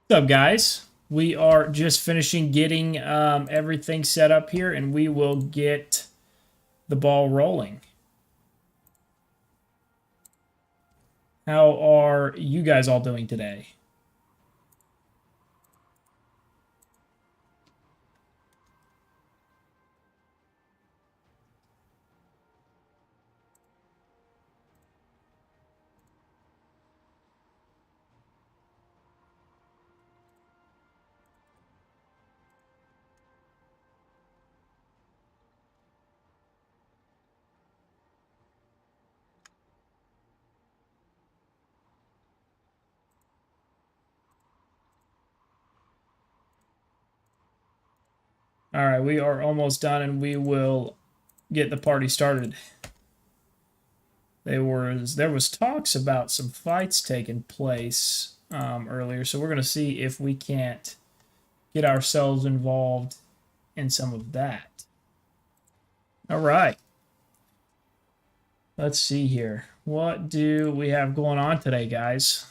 What's up, guys? We are just finishing getting everything set up here, and we will get the ball rolling. How are you guys all doing today? All right, we are almost done, and we will get the party started. There was talks about some fights taking place earlier, so we're gonna see if we can't get ourselves involved in some of that. All right. Let's see here. What do we have going on today, guys?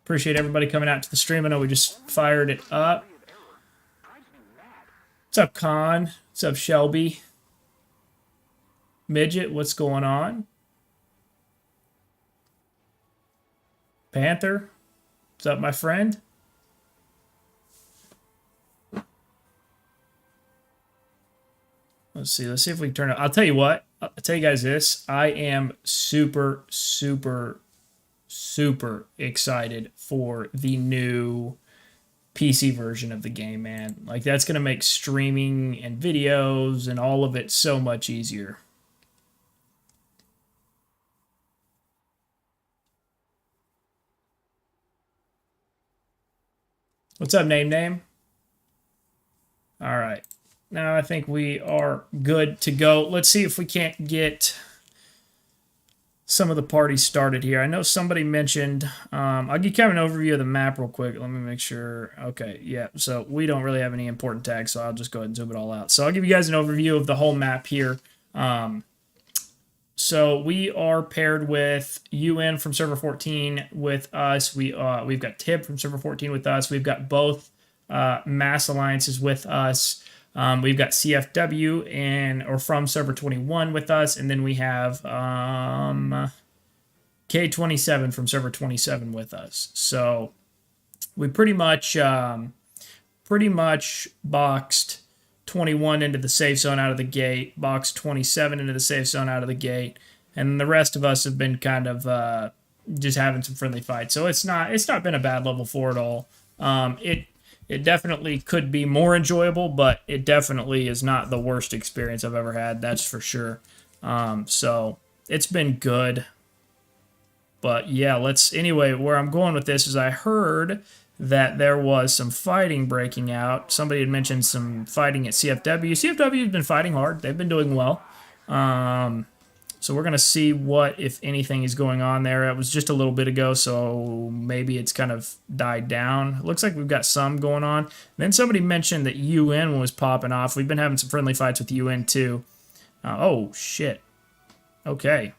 Appreciate everybody coming out to the stream. I know we just fired it up. What's up, Con? What's up, Shelby? Midget, what's going on? Panther, what's up, my friend? Let's see if we can turn it. I'll tell you what. I'll tell you guys this. I am super, super, super excited for the new PC version of the game, man. Like, that's going to make streaming and videos and all of it so much easier. What's up, Name? All right. Now I think we are good to go. Let's see if we can't get some of the parties started here. I know somebody mentioned, I'll give kind of an overview of the map real quick. Let me make sure. Okay, yeah, so we don't really have any important tags, so I'll just go ahead and zoom it all out. So I'll give you guys an overview of the whole map here. So we are paired with UN from server 14 with us. We've got Tib from server 14 with us. We've got both mass alliances with us. We've got CFW or from server 21 with us, and then we have K27 from server 27 with us. So we pretty much boxed 21 into the safe zone out of the gate, boxed 27 into the safe zone out of the gate, and the rest of us have been kind of just having some friendly fights. So it's not been a bad level 4 at all. It definitely could be more enjoyable, but it definitely is not the worst experience I've ever had. That's for sure. So it's been good. But yeah, anyway, where I'm going with this is I heard that there was some fighting breaking out. Somebody had mentioned some fighting at CFW. CFW has been fighting hard. They've been doing well. So we're going to see what, if anything, is going on there. It was just a little bit ago, so maybe it's kind of died down. It looks like we've got some going on. Then somebody mentioned that UN was popping off. We've been having some friendly fights with UN, too. Oh, shit. Okay.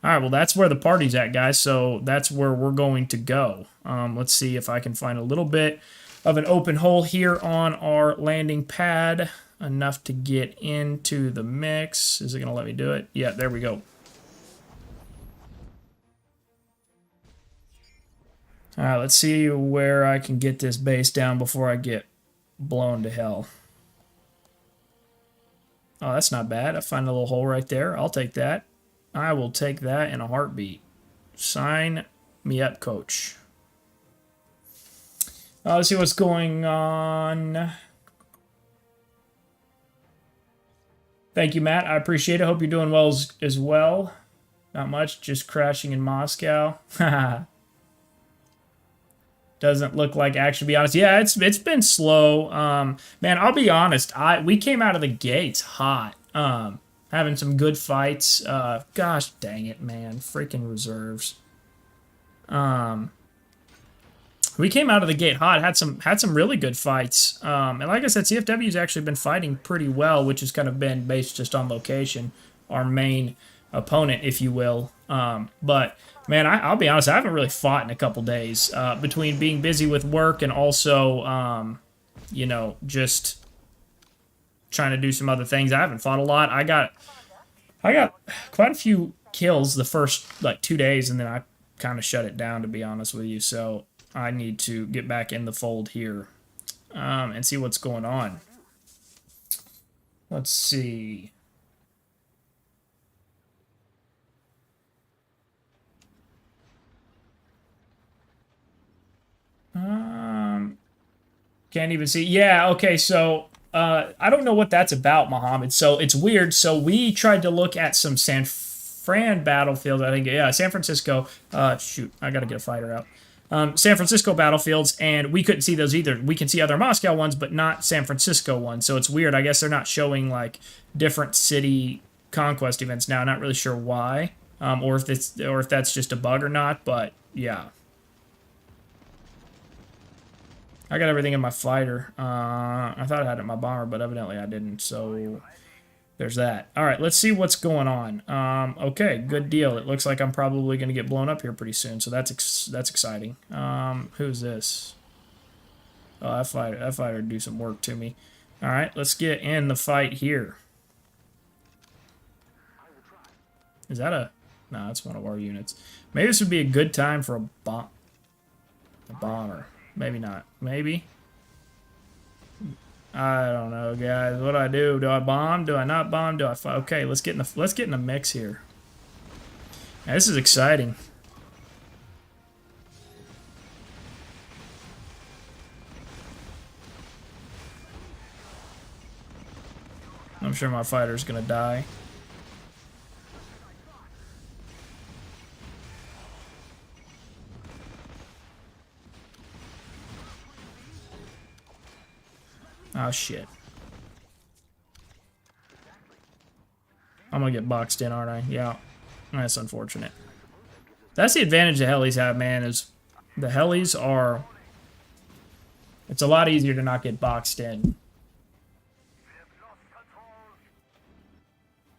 All right, well, that's where the party's at, guys, so that's where we're going to go. Let's see if I can find a little bit of an open hole here on our landing pad. Enough to get into the mix. Is it going to let me do it? Yeah, there we go. All right, let's see where I can get this base down before I get blown to hell. Oh, that's not bad. I find a little hole right there. I'll take that. I will take that in a heartbeat. Sign me up, coach. Let's see what's going on. Thank you, Matt. I appreciate it. Hope you're doing well as well. Not much, just crashing in Moscow. Doesn't look like action, to be honest. Yeah, it's been slow. Man, I'll be honest. We came out of the gates hot. Having some good fights. Gosh dang it, man. Freaking reserves. We came out of the gate hot, had some really good fights. And like I said, CFW's actually been fighting pretty well, which has kind of been based just on location. Our main opponent, if you will. But man, I'll be honest, I haven't really fought in a couple days between being busy with work and also, you know, just trying to do some other things. I haven't fought a lot. I got quite a few kills the first like 2 days, and then I kind of shut it down, to be honest with you. So I need to get back in the fold here and see what's going on. Let's see. Can't even see. Yeah, okay, so I don't know what that's about, Mohammed. So it's weird. So we tried to look at some San Fran battlefields, I think. Yeah, San Francisco. Shoot, I got to get a fighter out. San Francisco battlefields, and we couldn't see those either. We can see other Moscow ones, but not San Francisco ones. So it's weird. I guess they're not showing like different city conquest events now. Not really sure why, or if that's just a bug or not. But yeah. I got everything in my fighter. I thought I had it in my bomber, but evidently I didn't, so there's that. All right, let's see what's going on. Okay, good deal. It looks like I'm probably going to get blown up here pretty soon, so that's exciting. Who's this? Oh, that fighter do some work to me. All right, let's get in the fight here. Is that a... No, that's one of our units. Maybe this would be a good time for a bomber. Maybe not. Maybe. I don't know, guys. What do I do? Do I bomb? Do I not bomb? Do I fight? Okay, let's get in the mix here. Now, this is exciting. I'm sure my fighter's gonna die. Oh, shit. I'm gonna get boxed in, aren't I? Yeah. That's unfortunate. That's the advantage the helis have, man, is the helis are... It's a lot easier to not get boxed in.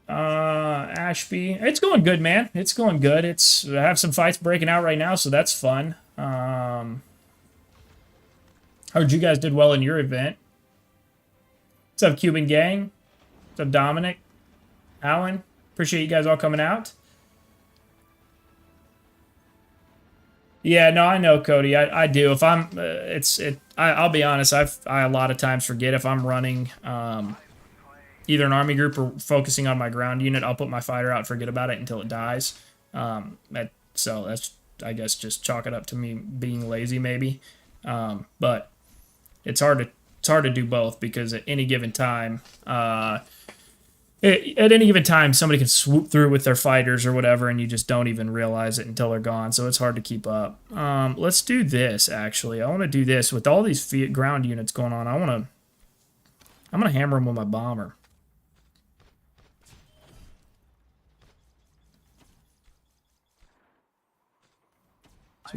Ashby. It's going good, man. It's going good. I have some fights breaking out right now, so that's fun. Heard you guys did well in your event. What's up, Cuban Gang? What's up, Dominic? Alan? Appreciate you guys all coming out. Yeah, no, I know, Cody. I do. If I'm, I'll be honest. I a lot of times forget if I'm running either an army group or focusing on my ground unit. I'll put my fighter out, forget about it until it dies. So that's, I guess, just chalk it up to me being lazy, maybe. But it's hard to do both because at any given time, somebody can swoop through with their fighters or whatever, and you just don't even realize it until they're gone. So it's hard to keep up. Let's do this. Actually, I want to do this with all these ground units going on. I'm gonna hammer them with my bomber. So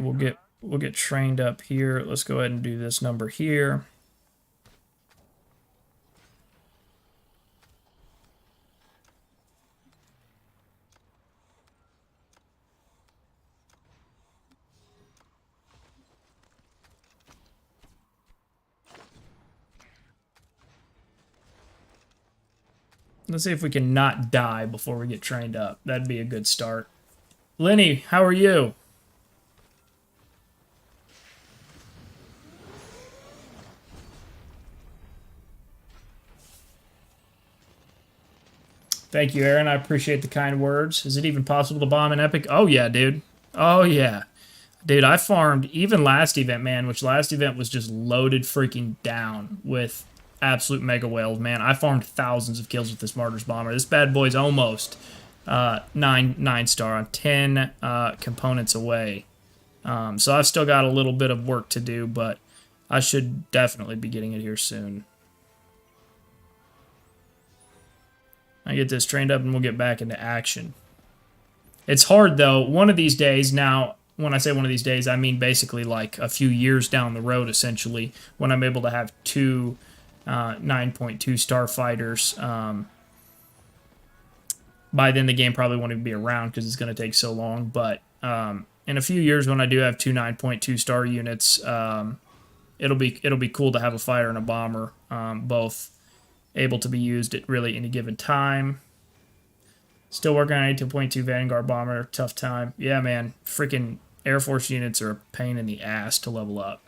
we'll get trained up here. Let's go ahead and do this number here. Let's see if we can not die before we get trained up. That'd be a good start. Lenny, how are you? Thank you, Aaron. I appreciate the kind words. Is it even possible to bomb an epic? Oh, yeah, dude. Oh, yeah. Dude, I farmed even last event, man, which last event was just loaded freaking down with absolute mega whales, man. I farmed thousands of kills with this Martyr's Bomber. This bad boy's almost 9 star. I'm 10 components away. So I've still got a little bit of work to do, but I should definitely be getting it here soon. I get this trained up and we'll get back into action. It's hard, though. One of these days, now, when I say one of these days, I mean basically like a few years down the road, essentially, when I'm able to have 2 9.2 star fighters. by then the game probably won't even be around because it's going to take so long. But in a few years, when I do have two 9.2 star units, it'll be cool to have a fighter and a bomber, both able to be used at really any given time. Still working on 82.2 Vanguard bomber, tough time. Yeah, man, freaking Air Force units are a pain in the ass to level up.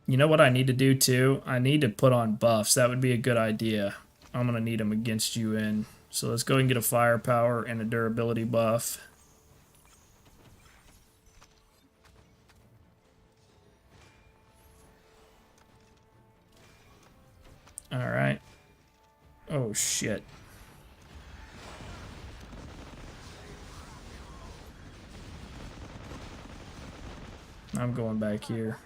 You know what I need to do too? I need to put on buffs. That would be a good idea. I'm going to need them against UN. So let's go and get a firepower and a durability buff. Alright. Oh, shit. I'm going back here.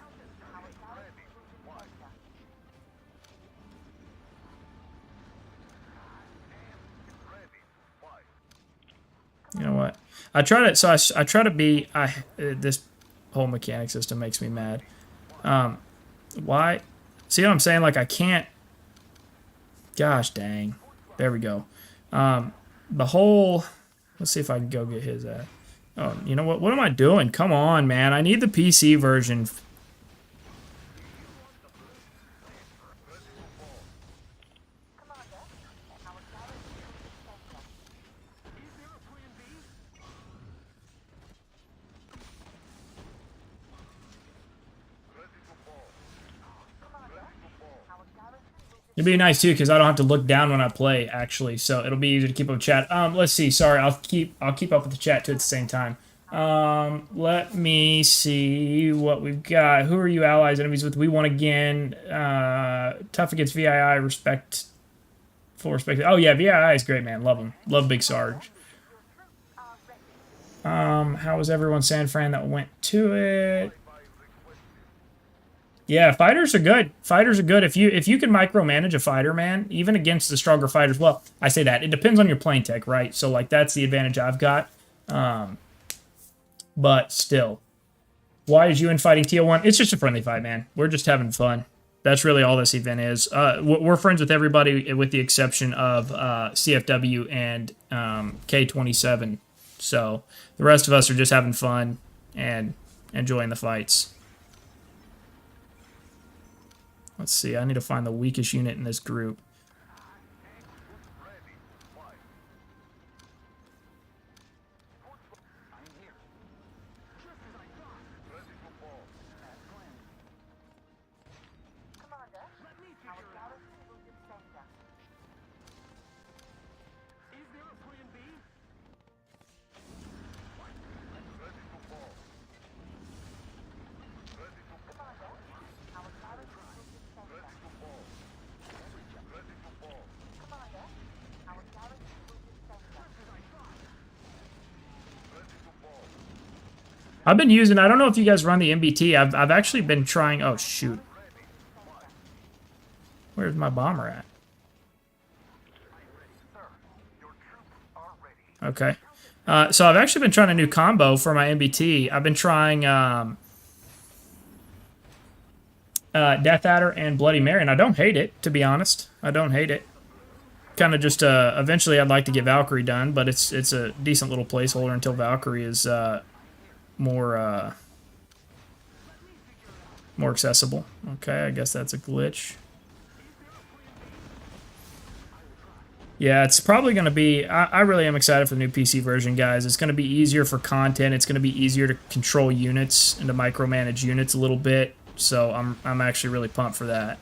You know what? I try to be. This whole mechanic system makes me mad. Why? See what I'm saying? Like I can't. Gosh dang. There we go. The whole. Let's see if I can go get his at. Oh, you know what? What am I doing? Come on, man. I need the PC version. It'd be nice too because I don't have to look down when I play actually, so it'll be easier to keep up with chat. Let's see. Sorry, I'll keep up with the chat too at the same time. Let me see what we've got. Who are you allies, enemies with? We won again. Tough against VII. Respect. Full respect. Oh yeah, VII is great, man. Love him. Love Big Sarge. How was everyone San Fran that went to it? Yeah, fighters are good. Fighters are good. If you can micromanage a fighter, man, even against the stronger fighters. Well, I say that. It depends on your plane tech, right? So, like, that's the advantage I've got. But still. Why is UN fighting TL1? It's just a friendly fight, man. We're just having fun. That's really all this event is. We're friends with everybody with the exception of CFW and K27. So, the rest of us are just having fun and enjoying the fights. Let's see, I need to find the weakest unit in this group. I've been using, I don't know if you guys run the MBT. I've actually been trying, oh shoot. Where's my bomber at? Okay. So I've actually been trying a new combo for my MBT. I've been trying Death Adder and Bloody Mary, and I don't hate it, to be honest. I don't hate it. Kind of just, eventually I'd like to get Valkyrie done, but it's a decent little placeholder until Valkyrie is more accessible. Okay, I guess that's a glitch. Yeah, it's probably going to be... I really am excited for the new PC version, guys. It's going to be easier for content. It's going to be easier to control units and to micromanage units a little bit. So I'm actually really pumped for that.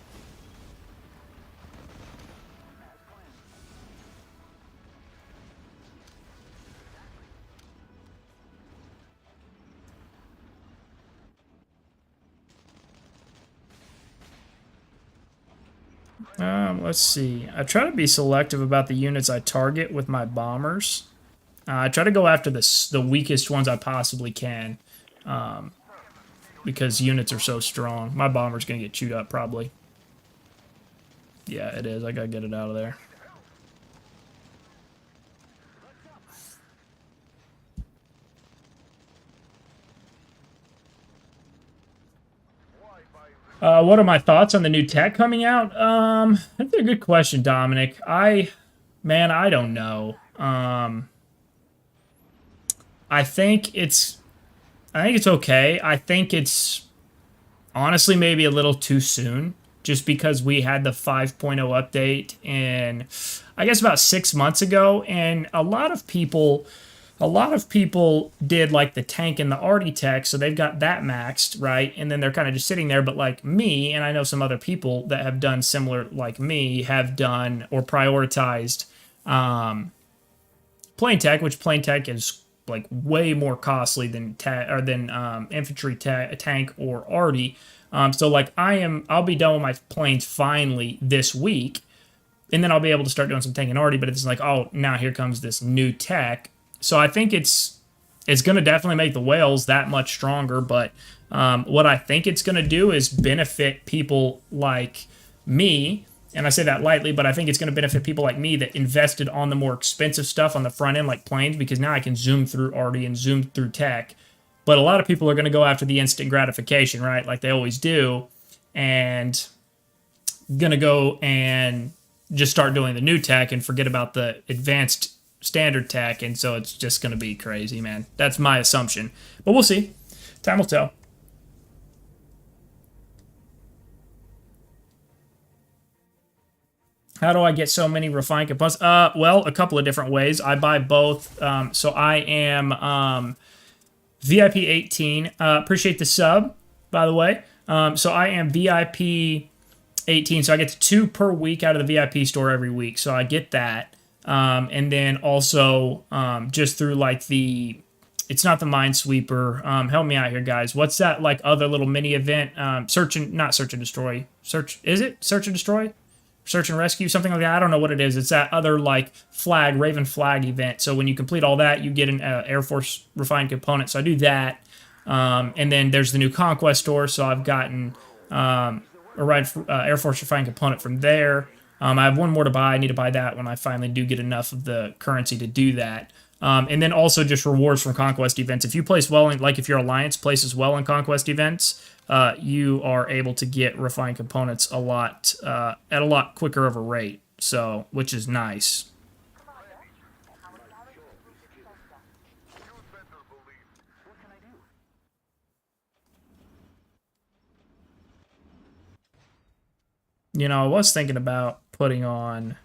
Let's see. I try to be selective about the units I target with my bombers. I try to go after the weakest ones I possibly can. Because units are so strong. My bomber's going to get chewed up, probably. Yeah, it is. I got to get it out of there. What are my thoughts on the new tech coming out? That's a good question, Dominic. Man, I don't know. I think it's, I think it's okay. I think it's honestly maybe a little too soon, just because we had the 5.0 update in, I guess, about 6 months ago, and a lot of people did like the tank and the arty tech, so they've got that maxed, right? And then they're kind of just sitting there. But like me, and I know some other people that have done similar, like me, have done or prioritized plane tech, which plane tech is like way more costly than infantry tank or arty. So like I'll be done with my planes finally this week, and then I'll be able to start doing some tank and arty. But it's like, oh, now here comes this new tech. So I think it's going to definitely make the whales that much stronger. But what I think it's going to do is benefit people like me. And I say that lightly, but I think it's going to benefit people like me that invested on the more expensive stuff on the front end, like planes, because now I can zoom through arty and zoom through tech. But a lot of people are going to go after the instant gratification, right? Like they always do. And going to go and just start doing the new tech and forget about the advanced standard tech. And so it's just going to be crazy, man. That's my assumption. But we'll see. Time will tell. How do I get so many refined components? Well, a couple of different ways. I buy both. So I am VIP 18. Appreciate the sub, by the way. So I am VIP 18. So I get 2 per week out of the VIP store every week. So I get that. And then also just through like it's not the Minesweeper. Help me out here, guys. What's that like other little mini event? Not Search and Destroy. Is it Search and Destroy? Search and Rescue, something like that. I don't know what it is. It's that other like Raven flag event. So when you complete all that, you get an Air Force refined component. So I do that. And then there's the new Conquest store. So I've gotten Air Force refined component from there. I have one more to buy. I need to buy that when I finally do get enough of the currency to do that. And then also just rewards from Conquest events. If you place well in, like if your Alliance places well in Conquest events, you are able to get refined components a lot at a lot quicker of a rate. So, which is nice. You know, I was thinking about putting on.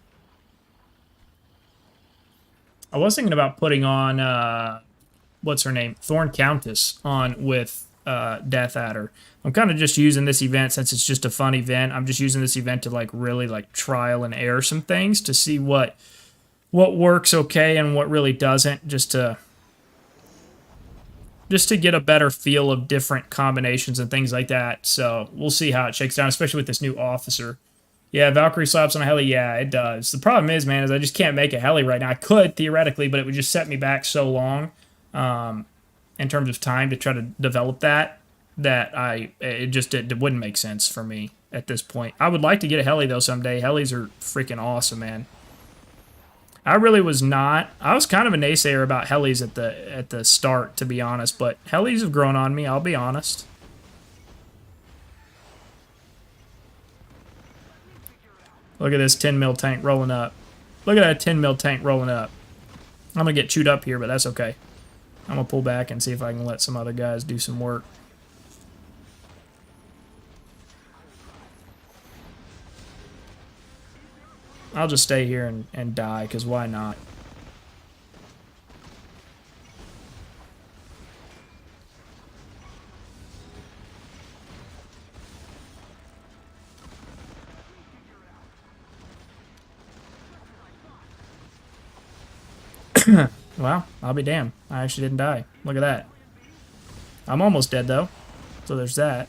What's her name? Thorn Countess on with Death Adder. I'm kind of just using this event since it's just a fun event. I'm just using this event to like really like trial and error some things to see what works okay and what really doesn't, just to get a better feel of different combinations and things like that. So we'll see how it shakes down, especially with this new officer. Yeah, Valkyrie slaps on a heli. Yeah, it does. The problem is, man, is I just can't make a heli right now. I could theoretically, but it would just set me back so long in terms of time to try to develop that it wouldn't make sense for me at this point. I would like to get a heli though someday. Helis are freaking awesome, man. I really was not. I was kind of a naysayer about helis at the start, to be honest, but helis have grown on me. I'll be honest. Look at this 10 mil tank rolling up. Look at that 10 mil tank rolling up. I'm gonna get chewed up here, but that's okay. I'm gonna pull back and see if I can let some other guys do some work. I'll just stay here and die, because why not? Well, I'll be damned. I actually didn't die. Look at that. I'm almost dead, though. So there's that.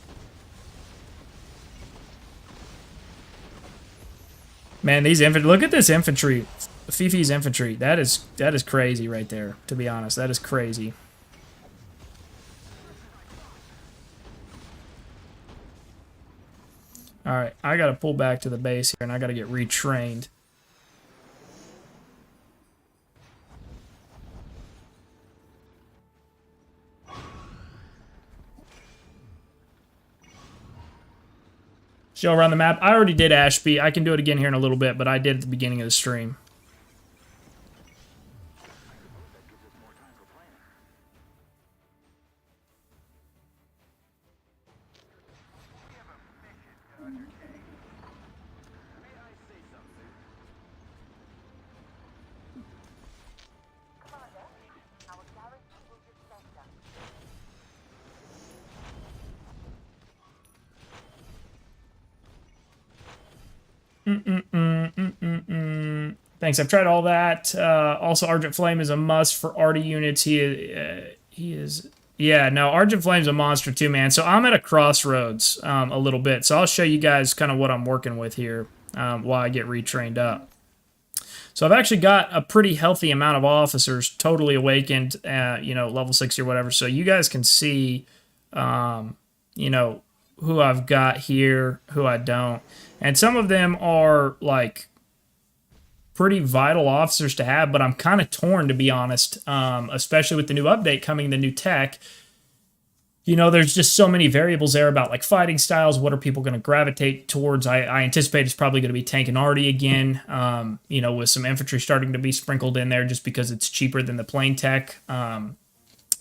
Man, these infantry. Look at this infantry. Fifi's infantry. That is crazy right there, to be honest. That is crazy. Alright, I gotta pull back to the base here, and I gotta get retrained. Show around the map. I already did Ashby. I can do it again here in a little bit, but I did at the beginning of the stream. Thanks. I've tried all that. Also, Argent Flame is a must for arty units. He is. Yeah, no, Argent Flame's a monster too, man. So I'm at a crossroads a little bit. So I'll show you guys kind of what I'm working with here while I get retrained up. So I've actually got a pretty healthy amount of officers totally awakened, level 60 or whatever. So you guys can see, who I've got here, who I don't. And some of them are, like, pretty vital officers to have, but I'm kind of torn, to be honest, especially with the new update coming, the new tech. There's just so many variables there about, like, fighting styles. What are people going to gravitate towards? I anticipate it's probably going to be tank and arty again, with some infantry starting to be sprinkled in there just because it's cheaper than the plain tech.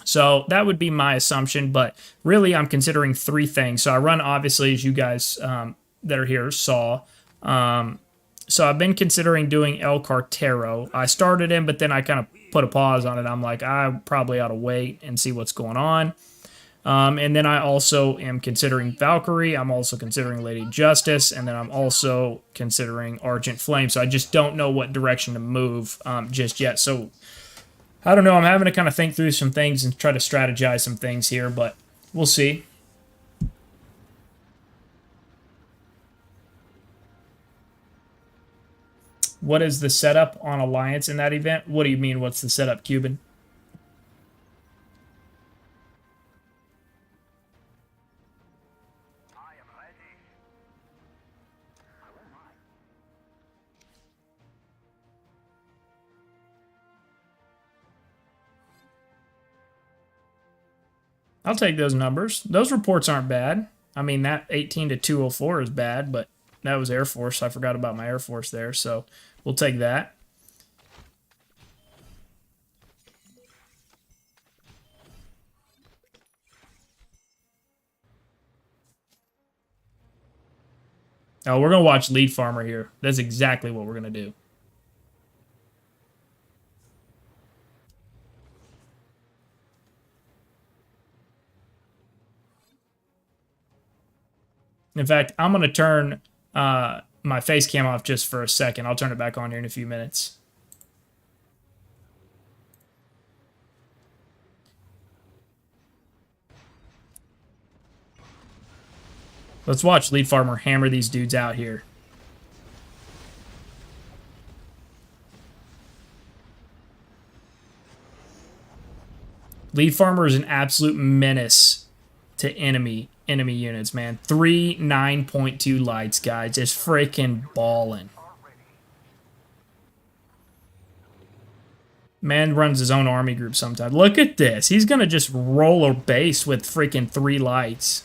So that would be my assumption, but really I'm considering three things. So I run, obviously, as you guys that are here saw. So I've been considering doing El Cartero. I started him, but then I kind of put a pause on it. I'm like, I probably ought to wait and see what's going on. And then I also am considering Valkyrie. I'm also considering Lady Justice. And then I'm also considering Argent Flame. So I just don't know what direction to move just yet. So I don't know. I'm having to kind of think through some things and try to strategize some things here, but we'll see. What is the setup on Alliance in that event? What do you mean, what's the setup, Cuban? I'll take those numbers. Those reports aren't bad. I mean, that 18 to 204 is bad, but that was Air Force. I forgot about my Air Force there, so we'll take that. Oh, we're going to watch Lead Farmer here. That's exactly what we're going to do. In fact, I'm going to turn my face cam off just for a second. I'll turn it back on here in a few minutes. Let's watch Lead Farmer hammer these dudes out here. Lead Farmer is an absolute menace to enemy units, man. 3 9.2 lights, guys. Just freaking balling. Man runs his own army group sometimes. Look at this. He's going to just roll a base with freaking 3 lights.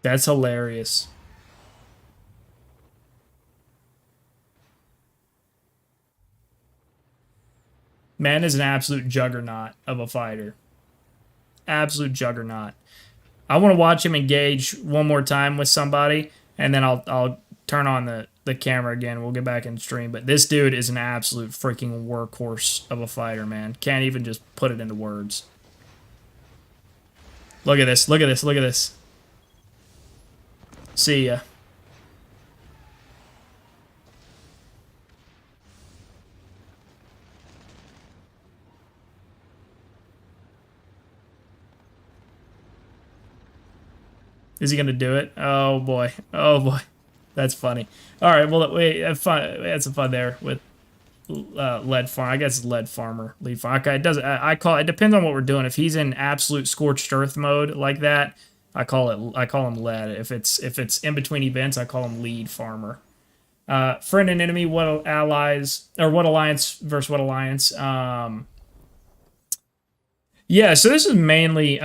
That's hilarious. Man is an absolute juggernaut of a fighter. Absolute juggernaut. I want to watch him engage one more time with somebody, and then I'll turn on the camera again. We'll get back in stream. But this dude is an absolute freaking workhorse of a fighter, man. Can't even just put it into words. Look at this. Look at this. Look at this. See ya. Is he going to do it? Oh, boy. Oh, boy. That's funny. All right, well, we had some fun there with lead farm. I guess it's lead farmer, lead farmer. Okay, it doesn't. I call it. It depends on what we're doing. If he's in absolute scorched earth mode like that, I call it. I call him lead. If it's in between events, I call him lead farmer. Friend and enemy. What allies or what alliance versus what alliance? Yeah. So this is mainly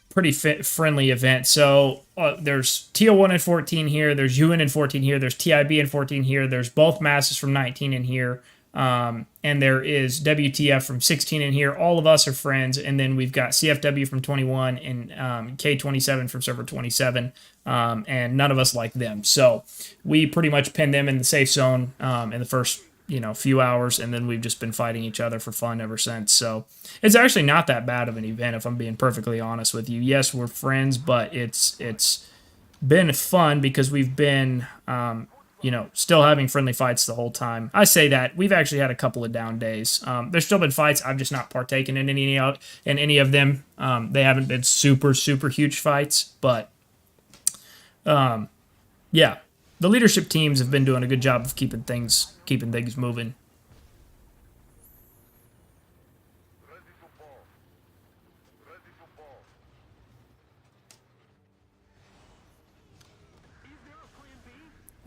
pretty friendly event. So there's TO1 and 14 here. There's UN and 14 here. There's TIB and 14 here. There's both masses from 19 in here. And there is WTF from 16 in here. All of us are friends. And then we've got CFW from 21 and K27 from server 27. And none of us like them. So we pretty much pinned them in the safe zone in the first few hours, and then we've just been fighting each other for fun ever since. So it's actually not that bad of an event, if I'm being perfectly honest with you. Yes, we're friends, but it's been fun because we've been still having friendly fights the whole time. I say that we've actually had a couple of down days. There's still been fights. I've just not partaken in any of them. They haven't been super huge fights, but yeah. The leadership teams have been doing a good job of keeping things moving.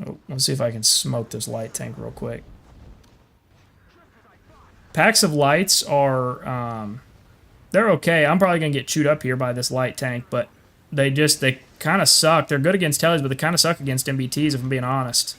Oh, let's see if I can smoke this light tank real quick. Packs of lights are they're okay. I'm probably gonna get chewed up here by this light tank, but they kind of suck. They're good against teles, but they kind of suck against MBTs, if I'm being honest.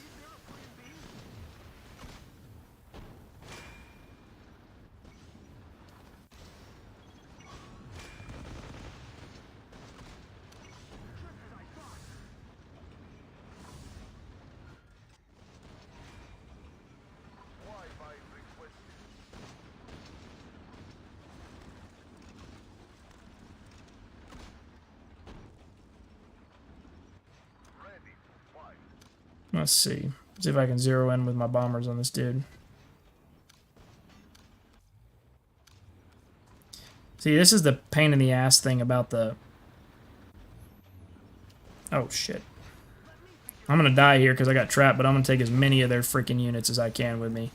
Let's see. See if I can zero in with my bombers on this dude. See, this is the pain in the ass thing about the... Oh, shit. I'm going to die here because I got trapped, but I'm going to take as many of their freaking units as I can with me.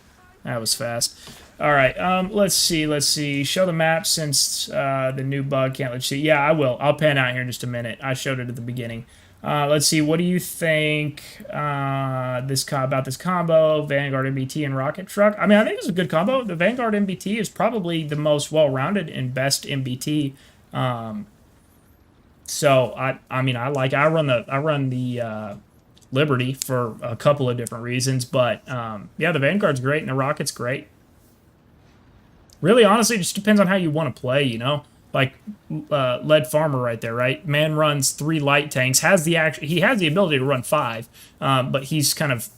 That was fast. All right, let's see. Show the map since the new bug can't let you see. Yeah, I will. I'll pan out here in just a minute. I showed it at the beginning. Let's see. What do you think about this combo? Vanguard MBT and Rocket Truck. I mean, I think it's a good combo. The Vanguard MBT is probably the most well-rounded and best MBT. So I mean, I run the Liberty for a couple of different reasons, but yeah, the Vanguard's great and the Rocket's great. Really, honestly, it just depends on how you want to play. Like Lead Farmer right there, right? Man runs 3 light tanks. He has the ability to run 5, but he's kind of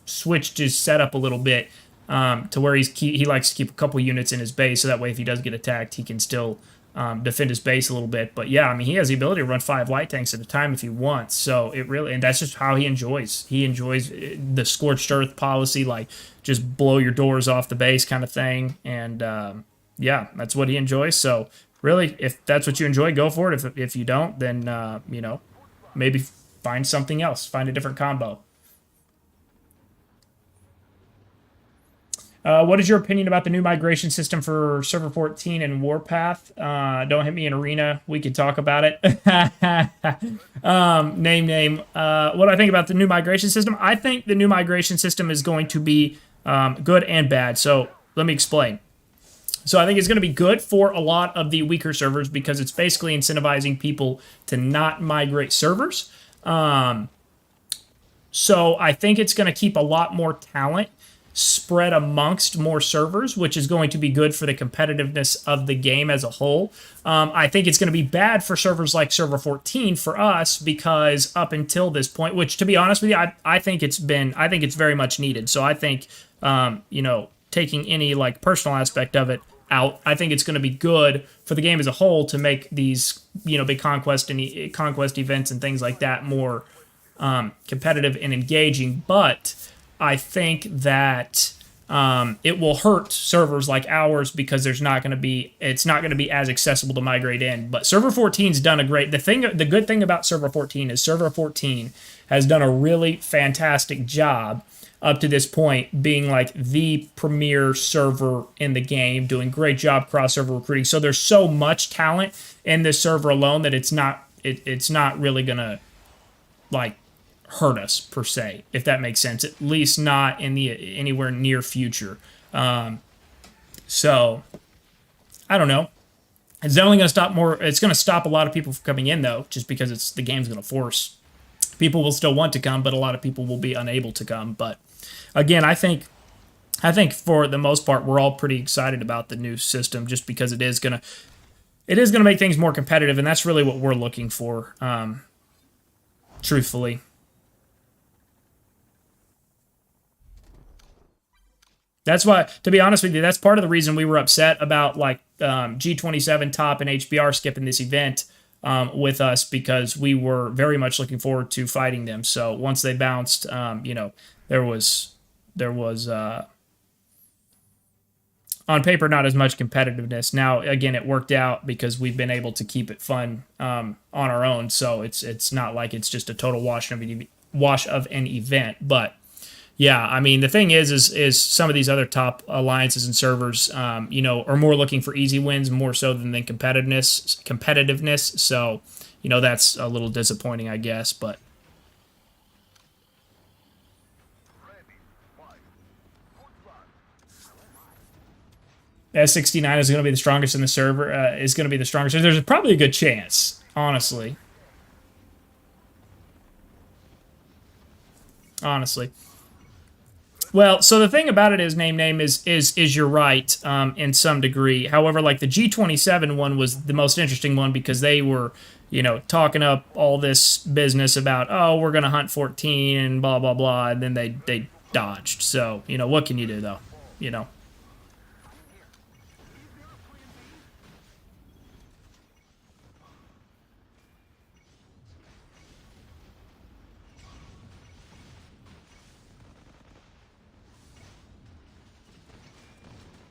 switched his setup a little bit to where he likes to keep a couple units in his base, so that way if he does get attacked, he can still defend his base a little bit. But yeah, I mean, he has the ability to run 5 light tanks at a time if he wants. So and that's just how he enjoys. He enjoys the scorched earth policy, like just blow your doors off the base kind of thing. And yeah, that's what he enjoys. So really, if that's what you enjoy, go for it. If you don't, then maybe find something else. Find a different combo. What is your opinion about the new migration system for Server 14 and Warpath? Don't hit me in Arena. We could talk about it. Name. What do I think about the new migration system? I think the new migration system is going to be good and bad. So let me explain. So I think it's going to be good for a lot of the weaker servers because it's basically incentivizing people to not migrate servers. So I think it's going to keep a lot more talent spread amongst more servers, which is going to be good for the competitiveness of the game as a whole. I think it's going to be bad for servers like Server 14 for us because up until this point, which to be honest with you, I think it's very much needed. So I think, taking any like personal aspect of it out, I think it's going to be good for the game as a whole to make these, big conquest events and things like that more competitive and engaging. But I think that it will hurt servers like ours because it's not going to be as accessible to migrate in. But Server 14's done a great. The good thing about Server 14 is Server 14 has done a really fantastic job up to this point being like the premier server in the game, doing great job cross server recruiting. So there's so much talent in this server alone that it's not really gonna like hurt us per se, if that makes sense. At least not in the anywhere near future. So I don't know. It's definitely going to stop more. It's going to stop a lot of people from coming in though, just because the game's going to force people will still want to come, but a lot of people will be unable to come. But again, I think for the most part, we're all pretty excited about the new system, just because it is gonna make things more competitive, and that's really what we're looking for. Truthfully. That's why, to be honest with you, that's part of the reason we were upset about like G27 Top and HBR skipping this event with us, because we were very much looking forward to fighting them. So once they bounced, there was on paper not as much competitiveness. Now again, it worked out because we've been able to keep it fun on our own. So it's not like it's just a total wash of an event, but. Yeah, I mean, the thing is some of these other top alliances and servers, are more looking for easy wins more so than competitiveness. So, that's a little disappointing, I guess. But S69 is going to be the strongest in the server. Is going to be the strongest. There's probably a good chance, honestly. Honestly. Well, so the thing about it is, name is you're right in some degree. However, like the G27 one was the most interesting one because they were, talking up all this business about, oh, we're gonna hunt 14 and blah blah blah, and then they dodged. So what can you do though? You know.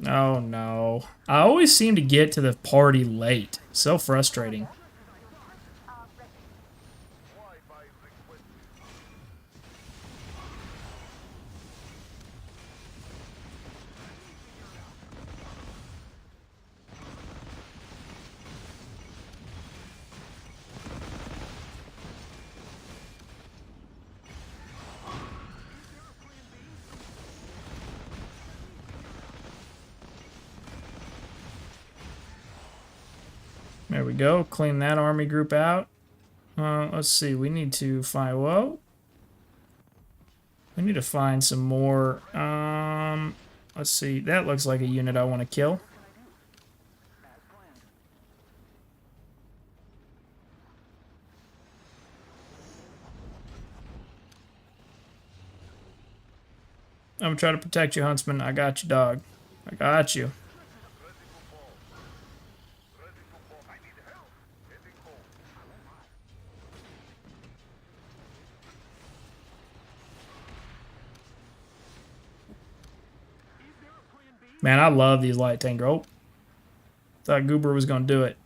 Oh no. I always seem to get to the party late. So frustrating. There we go. Clean that army group out. Let's see. We need to find... Whoa. We need to find some more... let's see. That looks like a unit I want to kill. I'm going to try to protect you, Huntsman. I got you, dog. I got you. Man, I love these light tanker. Oh, thought Goober was going to do it.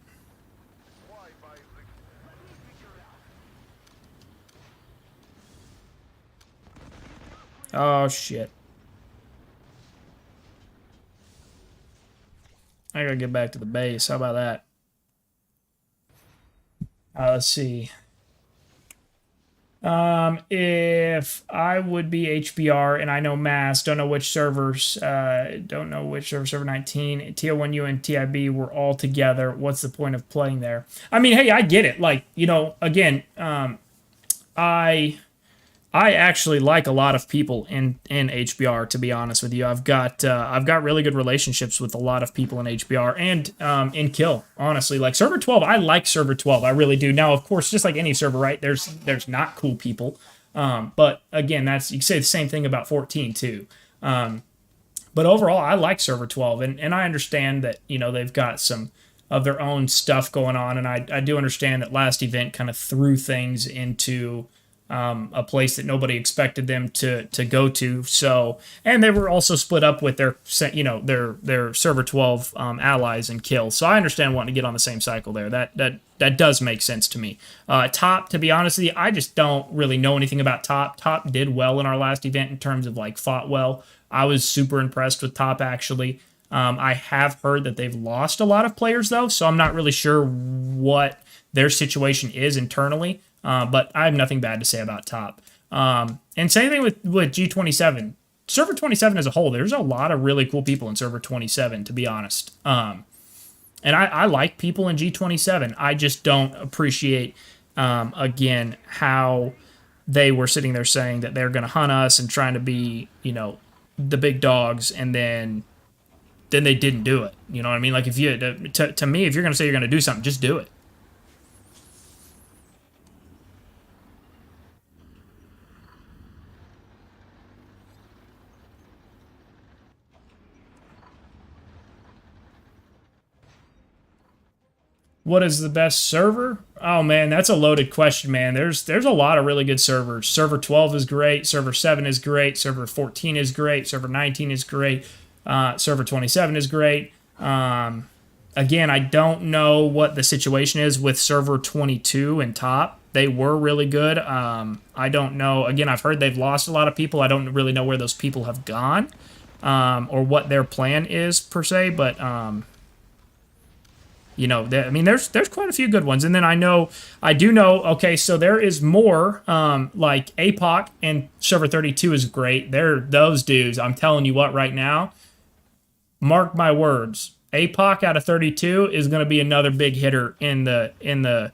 Oh, shit. I gotta get back to the base. How about that? Let's see. If I would be HBR and I know mass, don't know which servers, server 19, TO1U and TIB were all together. What's the point of playing there? I mean, hey, I get it. Like, again, I actually like a lot of people in HBR, to be honest with you. I've got really good relationships with a lot of people in HBR and in Kill, honestly. Like server 12, I like server 12, I really do. Now, of course, just like any server, right? There's not cool people. But again, you can say the same thing about 14 too. But overall, I like server 12, and I understand that they've got some of their own stuff going on, and I do understand that last event kind of threw things into a place that nobody expected them to go to. So, and they were also split up with their their server 12 allies and kills. So I understand wanting to get on the same cycle there. That does make sense to me. Top, to be honest with you, I just don't really know anything about Top. Top did well in our last event in terms of like fought well. I was super impressed with Top actually. I have heard that they've lost a lot of players though, so I'm not really sure what their situation is internally. But I have nothing bad to say about Top. And same thing with G27. Server 27 as a whole, there's a lot of really cool people in Server 27, to be honest. And I like people in G27. I just don't appreciate, again, how they were sitting there saying that they're going to hunt us and trying to be, the big dogs, and then they didn't do it. You know what I mean? Like, if you, to me, if you're going to say you're going to do something, just do it. What is the best server? Oh man, that's a loaded question, man. There's a lot of really good servers. Server 12 is great. Server 7 is great. Server 14 is great. Server 19 is great. Server 27 is great. Again, I don't know what the situation is with server 22 and top. They were really good. I don't know. Again, I've heard they've lost a lot of people. I don't really know where those people have gone, or what their plan is per se. But I mean, there's quite a few good ones. And then I do know, okay, so there is more, like APOC and Server 32 is great. They're those dudes. I'm telling you what right now, mark my words, APOC out of 32 is going to be another big hitter in the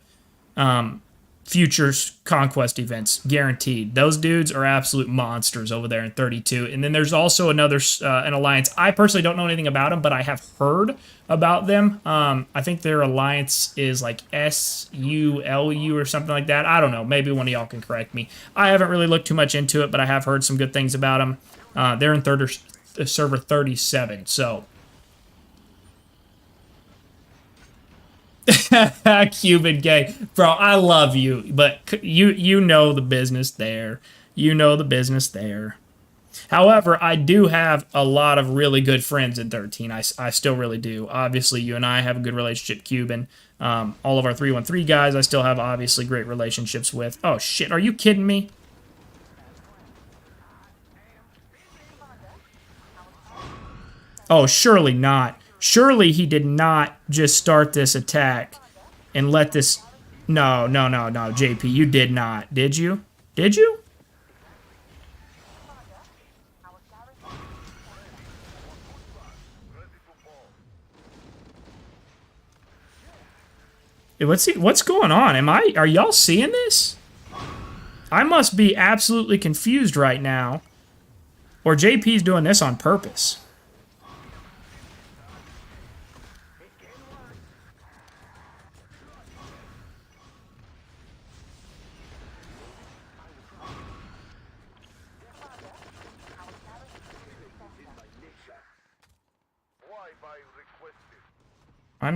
future conquest events, guaranteed. Those dudes are absolute monsters over there in 32. And then there's also another an alliance. I personally don't know anything about them, but I have heard about them. I think their alliance is like SULU or something like that. I don't know. Maybe one of y'all can correct me. I haven't really looked too much into it, but I have heard some good things about them. They're in server 37, so Cuban gang, bro. I love you, but you know the business there. You know the business there. However, I do have a lot of really good friends in 13. I still really do. Obviously, you and I have a good relationship, Cuban. All of our 313 guys, I still have obviously great relationships with. Oh shit, are you kidding me? Oh, surely not. Surely he did not just start this attack and let this. No, no, no, no, JP, you did not. Did you? Did you? What's going on? Are y'all seeing this? I must be absolutely confused right now. Or JP's doing this on purpose. I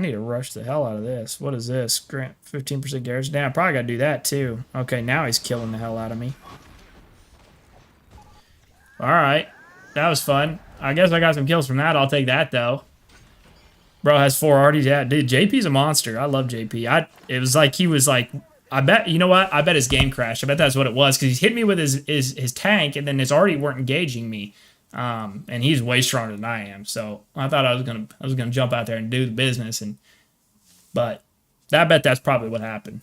need to rush the hell out of this. What is this? Grant 15% garrison. Damn, I probably gotta do that too. Okay, now he's killing the hell out of me. Alright. That was fun. I guess I got some kills from that. I'll take that though. Bro has 4 arties. Yeah, dude, JP's a monster. I love JP. It was like he was like, I bet, you know what? I bet his game crashed. I bet that's what it was, because he's hit me with his tank, and then his arty weren't engaging me. And he's way stronger than I am. So I thought I was gonna jump out there and do the business, but I bet that's probably what happened.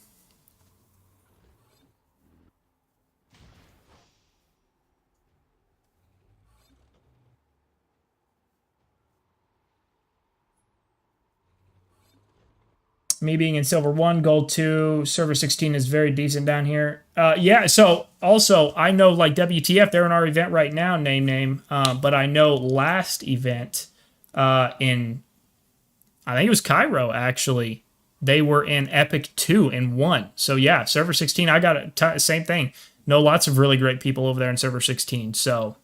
Me being in silver 1, gold 2, server 16 is very decent down here. Yeah, so also I know like WTF, they're in our event right now, name. But I know last event in, I think it was Cairo actually, they were in Epic 2 and 1. So yeah, server 16, I got same thing. Know lots of really great people over there in server 16. So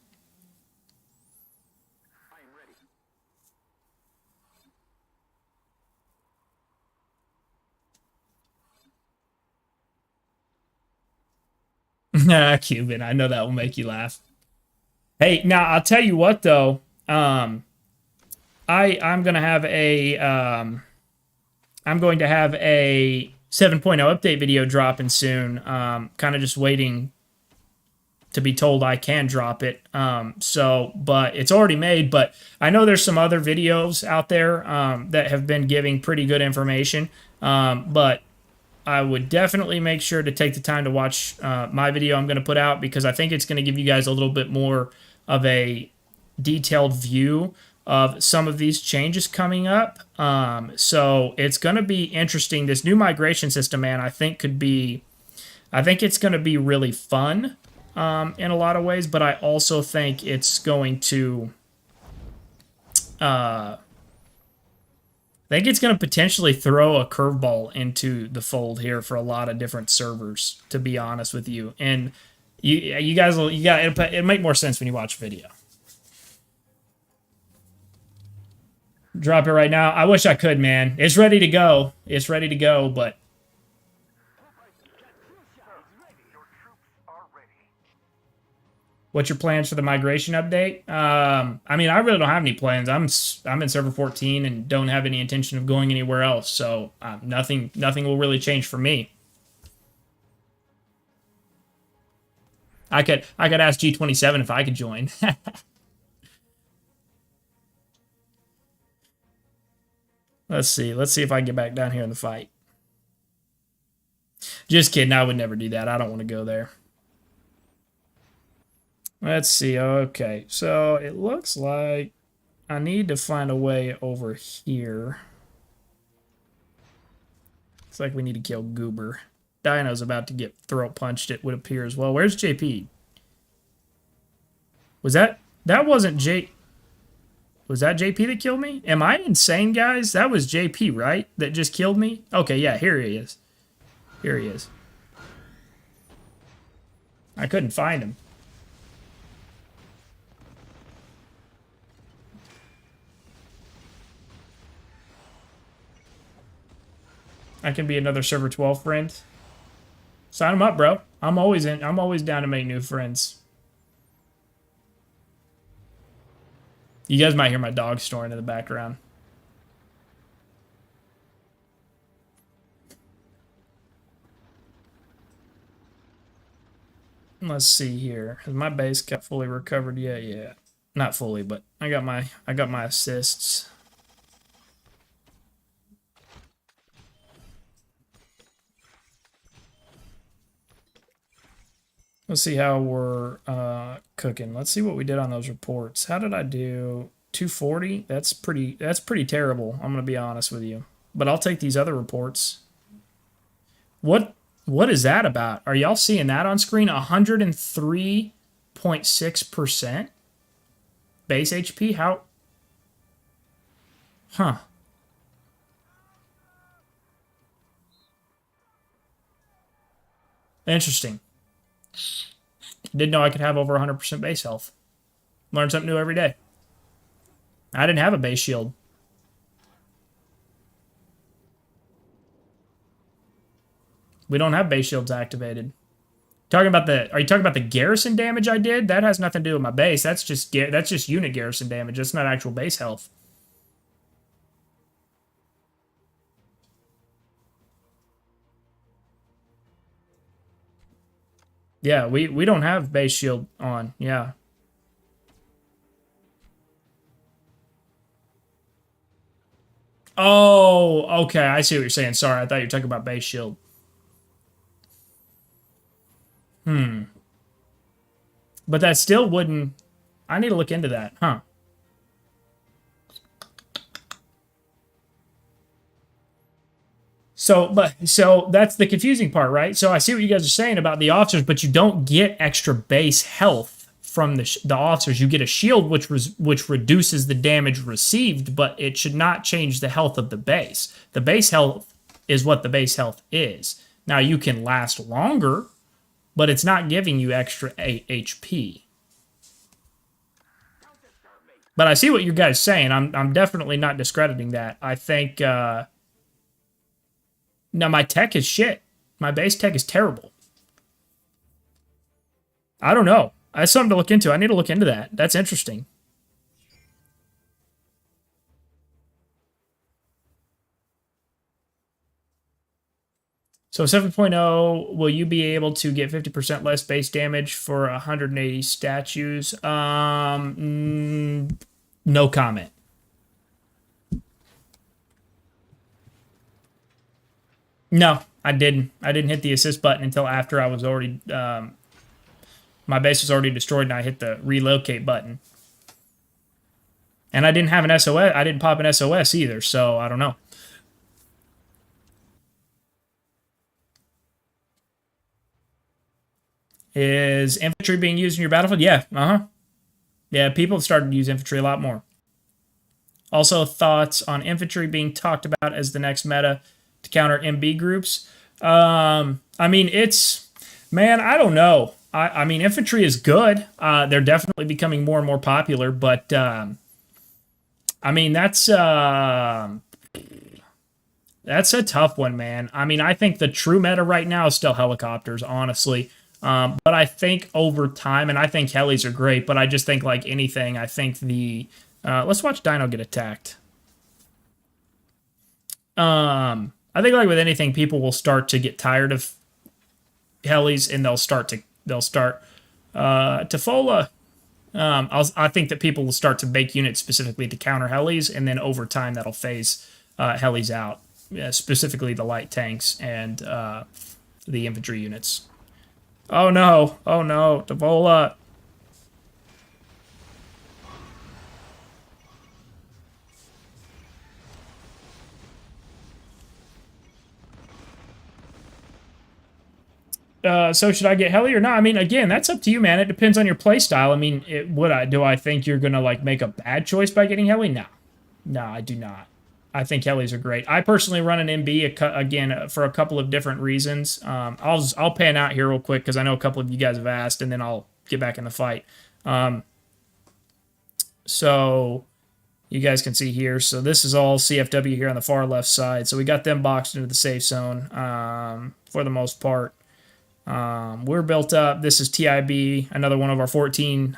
Cuban. I know that will make you laugh. Hey, now I'll tell you what though. I'm gonna have a I'm going to have a 7.0 update video dropping soon. Kind of just waiting to be told I can drop it. But it's already made. But I know there's some other videos out there that have been giving pretty good information. But I would definitely make sure to take the time to watch my video I'm going to put out, because I think it's going to give you guys a little bit more of a detailed view of some of these changes coming up. So it's going to be interesting. This new migration system, man, I think it's going to be really fun in a lot of ways, but I also think it's going to potentially throw a curveball into the fold here for a lot of different servers, to be honest with you. And you guys it'll make more sense when you watch the video. Drop it right now. I wish I could, man. It's ready to go. It's ready to go, but what's your plans for the migration update? I mean, I really don't have any plans. I'm in server 14 and don't have any intention of going anywhere else. So nothing will really change for me. I could ask G27 if I could join. Let's see if I can get back down here in the fight. Just kidding. I would never do that. I don't want to go there. Let's see. Okay, so it looks like I need to find a way over here. Looks like we need to kill Goober. Dino's about to get throat punched, it would appear as well. Where's JP? Was that wasn't J... Was that JP that killed me? Am I insane, guys? That was JP, right? That just killed me? Okay, yeah, here he is. Here he is. I couldn't find him. I can be another server 12 friend. Sign him up, bro. I'm always down to make new friends. You guys might hear my dog snoring in the background. Let's see here. Has my base got fully recovered yet? Yeah. Not fully, but I got my assists. Let's see how we're cooking. Let's see what we did on those reports. How did I do? 240? That's pretty terrible, I'm gonna be honest with you. But I'll take these other reports. What is that about? Are y'all seeing that on screen? 103.6% base HP? How? Huh. Interesting. Didn't know I could have over 100% base health. Learn something new every day. I didn't have a base shield. We don't have base shields activated. Are you talking about the garrison damage I did? That has nothing to do with my base. That's just unit garrison damage. That's not actual base health. Yeah, we don't have base shield on. Yeah. Oh, okay. I see what you're saying. Sorry, I thought you were talking about base shield. But that still wouldn't... I need to look into that, huh? So that's the confusing part, right? So I see what you guys are saying about the officers, but you don't get extra base health from the officers. You get a shield, which reduces the damage received, but it should not change the health of the base. The base health is what the base health is. Now, you can last longer, but it's not giving you extra HP. But I see what you guys are saying. I'm definitely not discrediting that. I think... now, my tech is shit. My base tech is terrible. I don't know. That's something to look into. I need to look into that. That's interesting. So 7.0, will you be able to get 50% less base damage for 180 statues? No comment. No, I didn't. I didn't hit the assist button until after I was already my base was already destroyed, and I hit the relocate button. And I didn't have an SOS. I didn't pop an SOS either, so I don't know. Is infantry being used in your battlefield? Yeah, Yeah, people have started to use infantry a lot more. Also, thoughts on infantry being talked about as the next meta to counter MB groups. I mean, man, I don't know. I mean, infantry is good. They're definitely becoming more and more popular, but I mean, that's a tough one, man. I mean, I think the true meta right now is still helicopters, honestly. But I think over time, and I think helis are great, but I just think like anything, I think let's watch Dino get attacked. I think like with anything, people will start to get tired of helis, and they'll start Tifola. I think that people will start to make units specifically to counter helis, and then over time that'll phase helis out, specifically the light tanks and the infantry units. Oh no! Oh no! Tifola. So should I get heli or not? I mean, again, that's up to you, man. It depends on your play style. I mean, do I think you're gonna like make a bad choice by getting heli? No, no, I do not. I think helis are great. I personally run an MB again for a couple of different reasons. I'll pan out here real quick because I know a couple of you guys have asked, and then I'll get back in the fight. So you guys can see here. So this is all CFW here on the far left side. So we got them boxed into the safe zone for the most part. We're built up. This is TIB, another one of our 14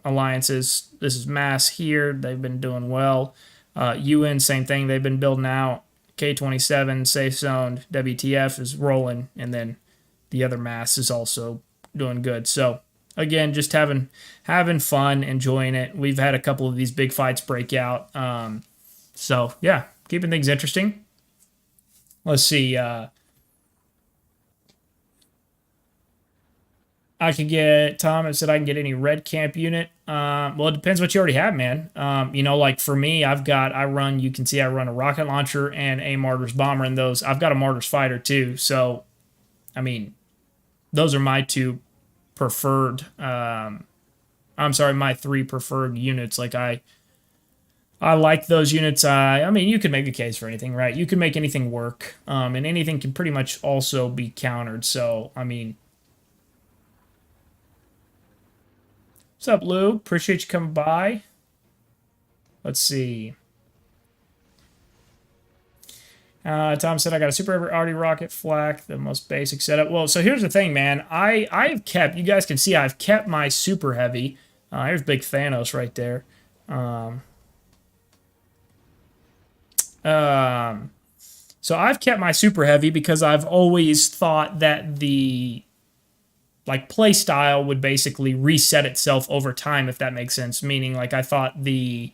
alliances. This is Mass here. They've been doing well. UN, same thing. They've been building out. K27, safe zone. WTF is rolling. And then the other Mass is also doing good. So, again, just having fun, enjoying it. We've had a couple of these big fights break out. So, yeah, keeping things interesting. Let's see. I could get Tom. It said I can get any red camp unit. Well, it depends what you already have, man. Like for me, you can see I run a rocket launcher and a Martyrs bomber in those. I've got a Martyrs fighter too. So, I mean, those are my two preferred. I'm sorry, my three preferred units. Like I like those units. I mean, you could make a case for anything, right? You can make anything work, and anything can pretty much also be countered. So, I mean. What's up, Lou? Appreciate you coming by. Let's see. Tom said I got a super heavy rocket flak, the most basic setup. Well, so here's the thing, man. I've kept. You guys can see I've kept my super heavy. Here's big Thanos right there. So I've kept my super heavy because I've always thought that the like play style would basically reset itself over time, if that makes sense. Meaning, like I thought the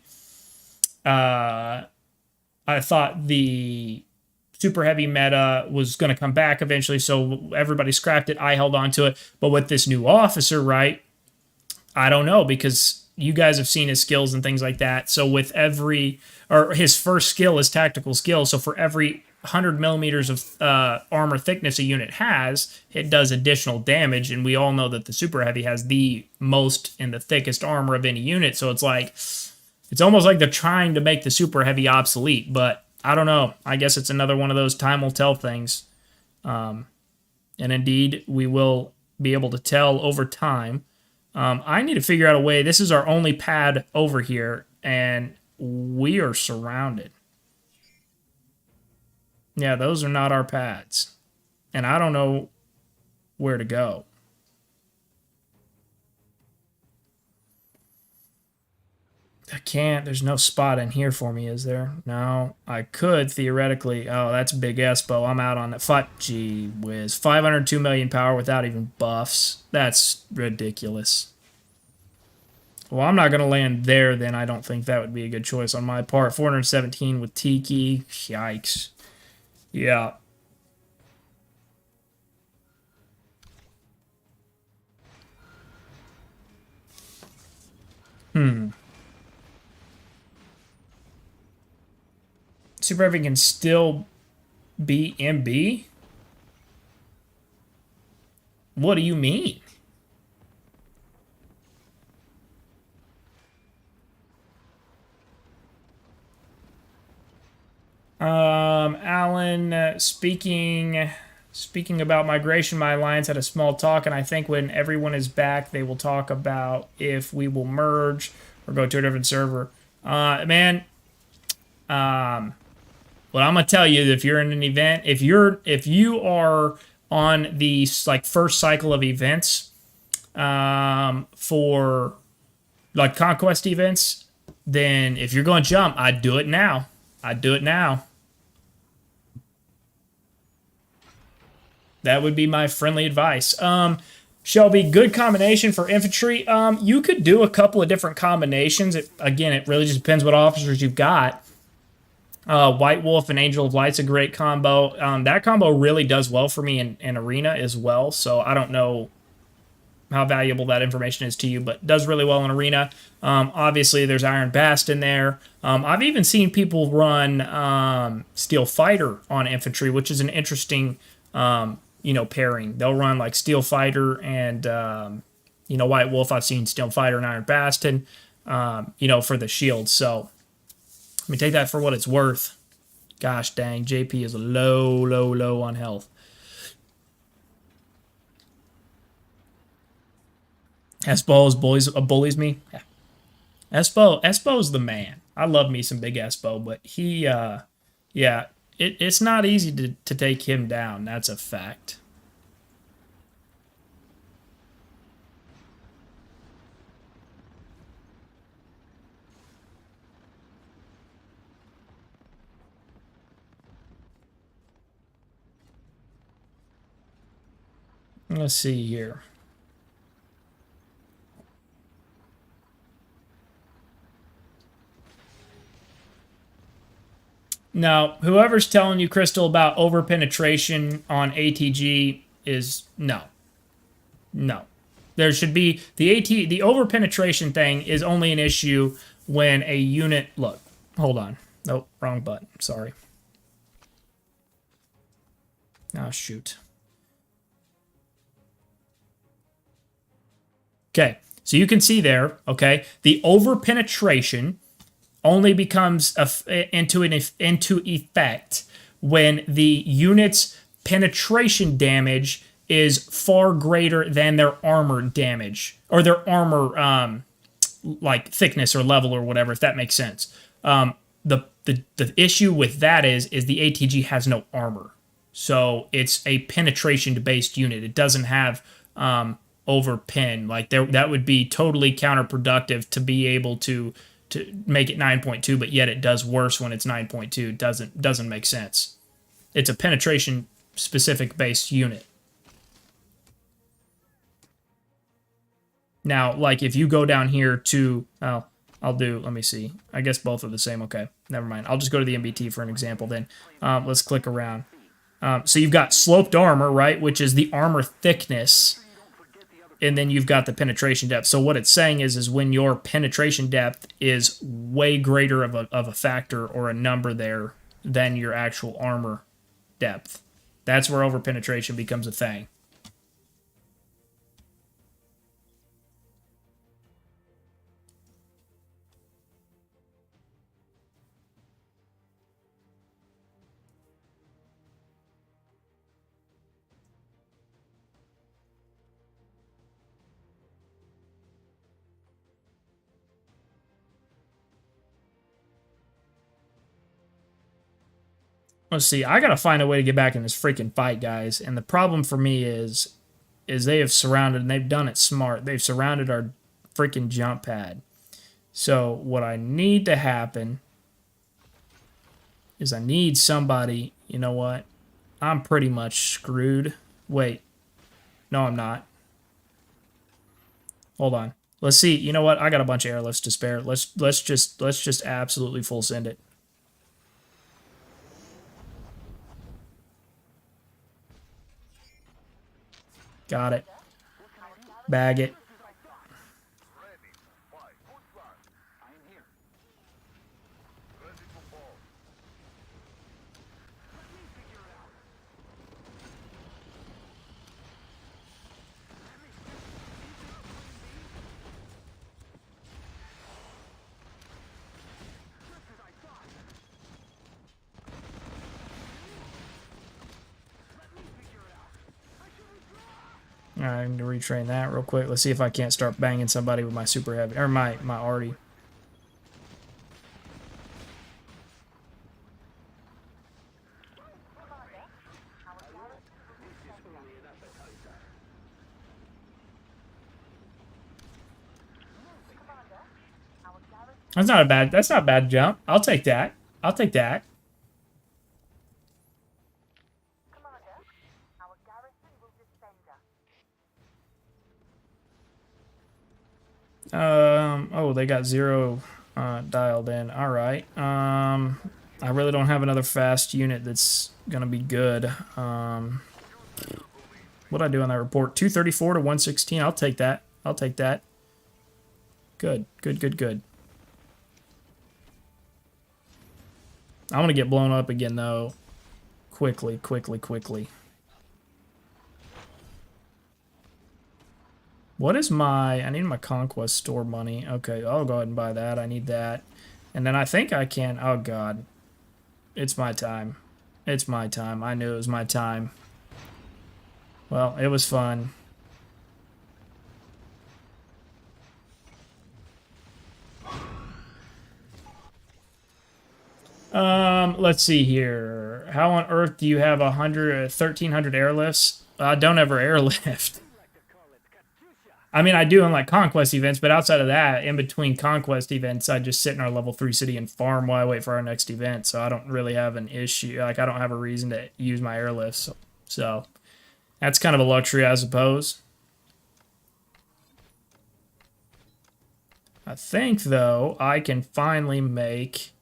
super heavy meta was going to come back eventually, so everybody scrapped it. I held on to it, but with this new officer, right? I don't know, because you guys have seen his skills and things like that. So with his first skill is tactical skill. So for every 100 millimeters of armor thickness a unit has, it does additional damage, and we all know that the super heavy has the most and the thickest armor of any unit. So it's almost like they're trying to make the super heavy obsolete, but I don't know. I guess it's another one of those time will tell things. And indeed, we will be able to tell over time. I need to figure out a way. This is our only pad over here, and we are surrounded. Yeah, those are not our pads. And I don't know where to go. I can't. There's no spot in here for me, is there? No. I could, theoretically. Oh, that's big Espo. I'm out on that. Gee whiz. 502 million power without even buffs. That's ridiculous. Well, I'm not going to land there, then. I don't think that would be a good choice on my part. 417 with Tiki. Yikes. Yeah. Super Heavy can still be MB? What do you mean? Alan, speaking about migration, my alliance had a small talk, and I think when everyone is back, they will talk about if we will merge or go to a different server. Man, what I'm gonna tell you, if you're in an event, if you are on the like first cycle of events, for like conquest events, then if you're going to jump, I'd do it now. I'd do it now. That would be my friendly advice. Shelby, good combination for infantry. You could do a couple of different combinations. Again, it really just depends what officers you've got. White Wolf and Angel of Light's a great combo. That combo really does well for me in Arena as well, so I don't know how valuable that information is to you, but does really well in Arena. Obviously, there's Iron Bast in there. I've even seen people run Steel Fighter on infantry, which is an interesting pairing. They'll run like Steel Fighter and White Wolf. I've seen Steel Fighter and Iron Bastion, for the shield. So let me take that for what it's worth. Gosh dang, JP is low on health. Espo bullies me. Yeah. Espo's the man. I love me some big Espo, but he, it's not easy to take him down. That's a fact. Let's see here. Now, whoever's telling you, Crystal, about over-penetration on ATG is no. No. There should be... The over-penetration thing is only an issue when a unit... Look, hold on. Nope, wrong button. Sorry. Oh, shoot. Okay, so you can see there, okay, the over-penetration only becomes into effect when the unit's penetration damage is far greater than their armor damage, or their armor like thickness or level or whatever, if that makes sense. The issue with that is the ATG has no armor, so it's a penetration based unit. It doesn't have over pen. Like that would be totally counterproductive to be able to make it 9.2, but yet it does worse when it's 9.2. Doesn't make sense. It's a penetration specific based unit. Now, like if you go down here to, let me see. I guess both are the same. Okay, never mind. I'll just go to the MBT for an example then. Let's click around. So you've got sloped armor, right, which is the armor thickness, and then you've got the penetration depth. So what it's saying is when your penetration depth is way greater of a factor or a number there than your actual armor depth. That's where over penetration becomes a thing. Let's see. I gotta find a way to get back in this freaking fight, guys. And the problem for me is they have surrounded, and they've done it smart. They've surrounded our freaking jump pad. So what I need to happen is I need somebody, you know what? I'm pretty much screwed. Wait. No, I'm not. Hold on. Let's see. You know what? I got a bunch of airlifts to spare. Let's just absolutely full send it. Got it. Bag it. Alright, I'm going to retrain that real quick. Let's see if I can't start banging somebody with my super heavy, or my arty. That's not a bad jump. I'll take that. I'll take that. Oh, they got 0 dialed in. All right. I really don't have another fast unit that's gonna be good. What'd I do on that report? 234 to 116. I'll take that. I'll take that. Good. Good, good, good. I'm gonna get blown up again, though. Quickly, quickly, quickly. What is my... I need my Conquest store money. Okay, I'll go ahead and buy that. I need that. And then I think I can... Oh, God. It's my time. It's my time. I knew it was my time. Well, it was fun. Let's see here. How on earth do you have 1,300 airlifts? I don't ever airlift. I mean, I do in like conquest events, but outside of that, in between conquest events, I just sit in our level 3 city and farm while I wait for our next event. So I don't really have an issue. Like, I don't have a reason to use my airlifts. So that's kind of a luxury, I suppose. I think, though, I can finally make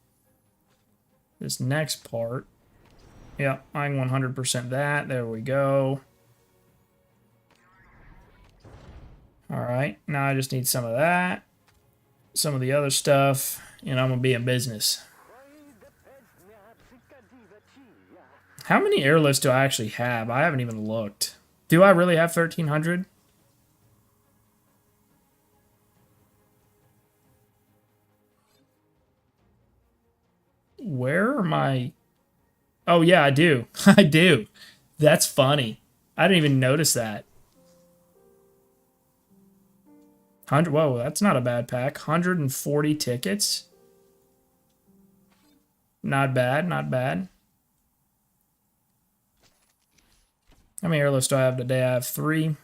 this next part. Yeah, I'm 100% that. There we go. All right, now I just need some of that, some of the other stuff, and I'm going to be in business. How many airlifts do I actually have? I haven't even looked. Do I really have 1,300? Where are my... Oh, yeah, I do. I do. That's funny. I didn't even notice that. 100. Whoa, that's not a bad pack. 140 tickets. Not bad, not bad. How many airlifts do I have today? I have 3.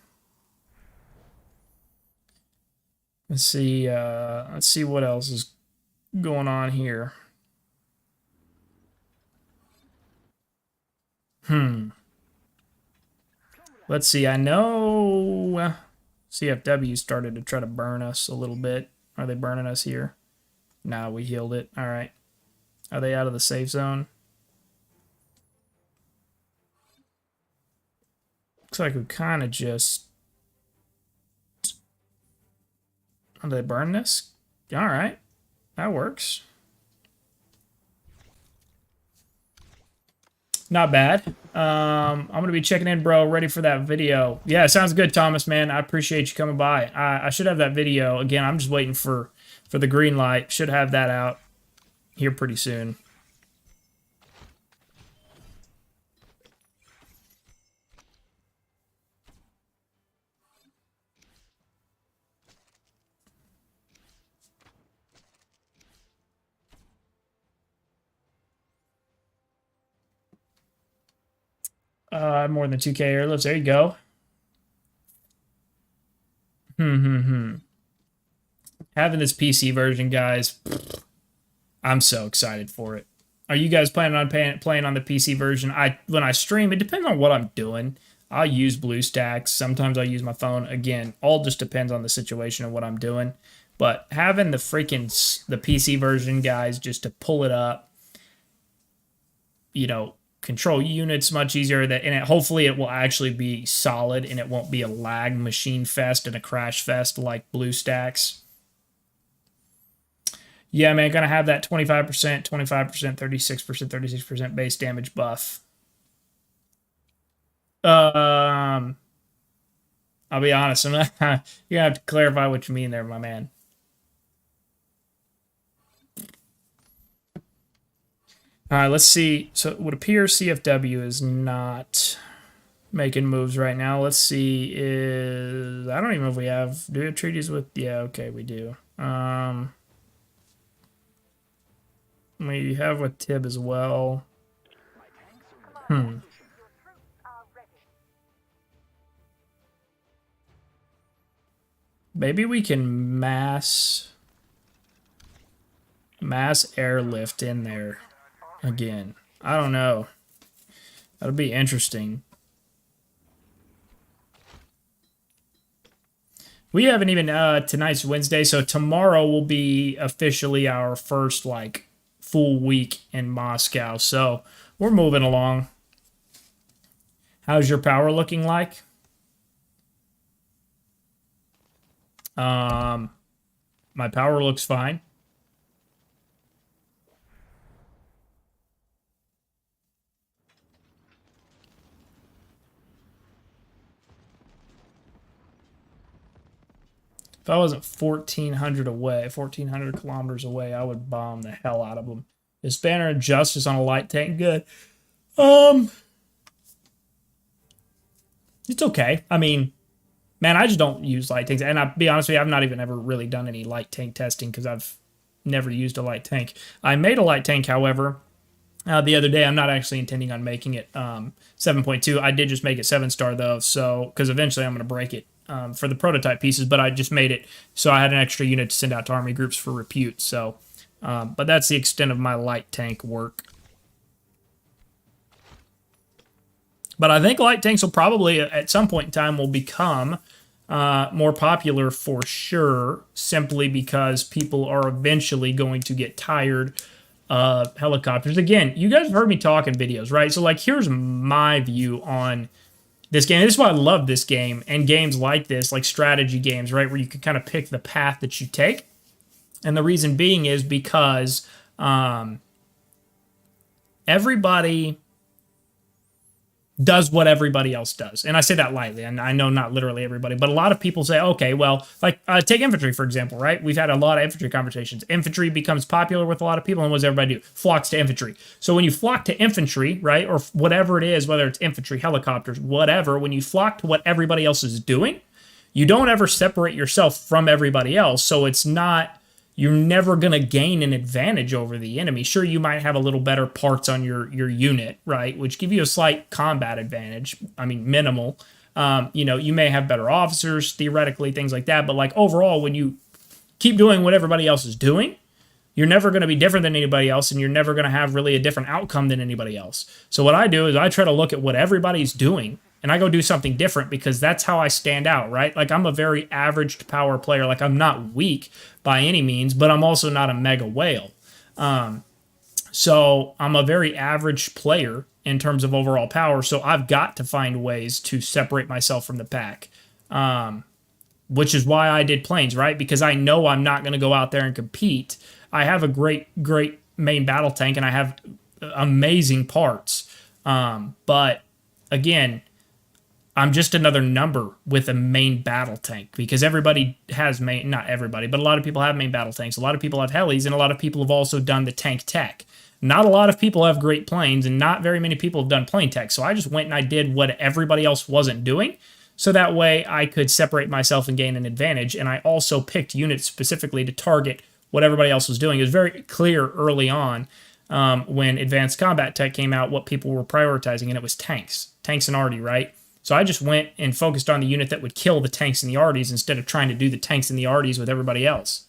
Let's see what else is going on here. Let's see. I know CFW started to try to burn us a little bit. Are they burning us here? Nah, we healed it. All right. Are they out of the safe zone? Looks like we kind of just... Are they burning us? All right. That works. Not bad. I'm going to be checking in, bro. Ready for that video. Yeah, sounds good, Thomas, man. I appreciate you coming by. I should have that video. Again, I'm just waiting for the green light. Should have that out here pretty soon. More than 2K airlifts. There you go. Having this PC version, guys, I'm so excited for it. Are you guys planning on playing on the PC version? When I stream, it depends on what I'm doing. I'll use BlueStacks. Sometimes I'll use my phone. Again, all just depends on the situation and what I'm doing. But having the PC version, guys, just to pull it up, control units much easier. Hopefully it will actually be solid and it won't be a lag machine fest and a crash fest like BlueStacks. Yeah, man, gonna have that 25%, 25%, 36%, 36% base damage buff. I'll be honest. You're gonna have to clarify what you mean there, my man. All right, let's see. So it would appear CFW is not making moves right now. Let's see. I don't even know if we have. Do we have treaties with? Yeah, okay, we do. We have with Tib as well. Maybe we can mass airlift in there again. I don't know. That'll be interesting. We haven't even tonight's Wednesday, so tomorrow will be officially our first full week in Moscow. So we're moving along. How's your power looking like? My power looks fine. If I wasn't 1,400 kilometers away, I would bomb the hell out of them. Is Banner and Justice on a light tank good? It's okay. I mean, man, I just don't use light tanks. And I'll be honest with you, I've not even ever really done any light tank testing because I've never used a light tank. I made a light tank, however, the other day. I'm not actually intending on making it 7.2. I did just make it 7-star, though, so because eventually I'm going to break it for the prototype pieces, but I just made it so I had an extra unit to send out to army groups for repute. So, but that's the extent of my light tank work. But I think light tanks will probably, at some point in time, will become more popular for sure, simply because people are eventually going to get tired of helicopters. Again, you guys have heard me talk in videos, right? So, here's my view on this game. This is why I love this game and games like this, like strategy games, right, where you can kind of pick the path that you take. And the reason being is because everybody does what everybody else does. And I say that lightly, and I know not literally everybody, but a lot of people say, okay, well, take infantry, for example, right? We've had a lot of infantry conversations. Infantry becomes popular with a lot of people, and what does everybody do? Flocks to infantry. So when you flock to infantry, right, or whatever it is, whether it's infantry, helicopters, whatever, when you flock to what everybody else is doing, you don't ever separate yourself from everybody else. So it's not, you're never going to gain an advantage over the enemy. Sure, you might have a little better parts on your unit, right, which give you a slight combat advantage. I mean, minimal. You may have better officers, theoretically, things like that. But overall, when you keep doing what everybody else is doing, you're never going to be different than anybody else, and you're never going to have really a different outcome than anybody else. So what I do is I try to look at what everybody's doing, and I go do something different because that's how I stand out, right? I'm a very average power player. I'm not weak by any means, but I'm also not a mega whale. So I'm a very average player in terms of overall power, so I've got to find ways to separate myself from the pack, which is why I did planes, right? Because I know I'm not going to go out there and compete. I have a great main battle tank, and I have amazing parts. But again, I'm just another number with a main battle tank because everybody has not everybody, but a lot of people have main battle tanks. A lot of people have helis, and a lot of people have also done the tank tech. Not a lot of people have great planes, and not very many people have done plane tech. So I just went and I did what everybody else wasn't doing, so that way I could separate myself and gain an advantage. And I also picked units specifically to target what everybody else was doing. It was very clear early on when advanced combat tech came out what people were prioritizing, and it was tanks and arty, right? So I just went and focused on the unit that would kill the tanks and the arties instead of trying to do the tanks and the arties with everybody else.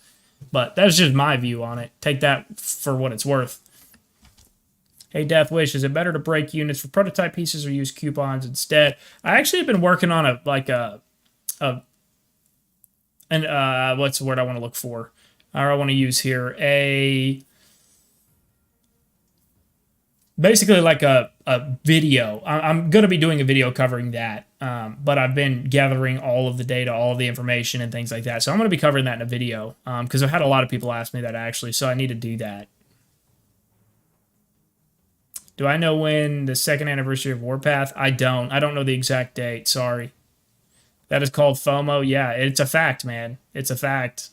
But that's just my view on it. Take that for what it's worth. Hey, Death Wish, is it better to break units for prototype pieces or use coupons instead? I actually have been working on what's the word I want to look for? Or I want to use here basically like a video. I'm going to be doing a video covering that, but I've been gathering all of the data, all of the information, and things like that. So I'm going to be covering that in a video because I've had a lot of people ask me that actually, so I need to do that. Do I know when the second anniversary of Warpath? I don't. I don't know the exact date. Sorry. That is called FOMO. Yeah, it's a fact, man. It's a fact.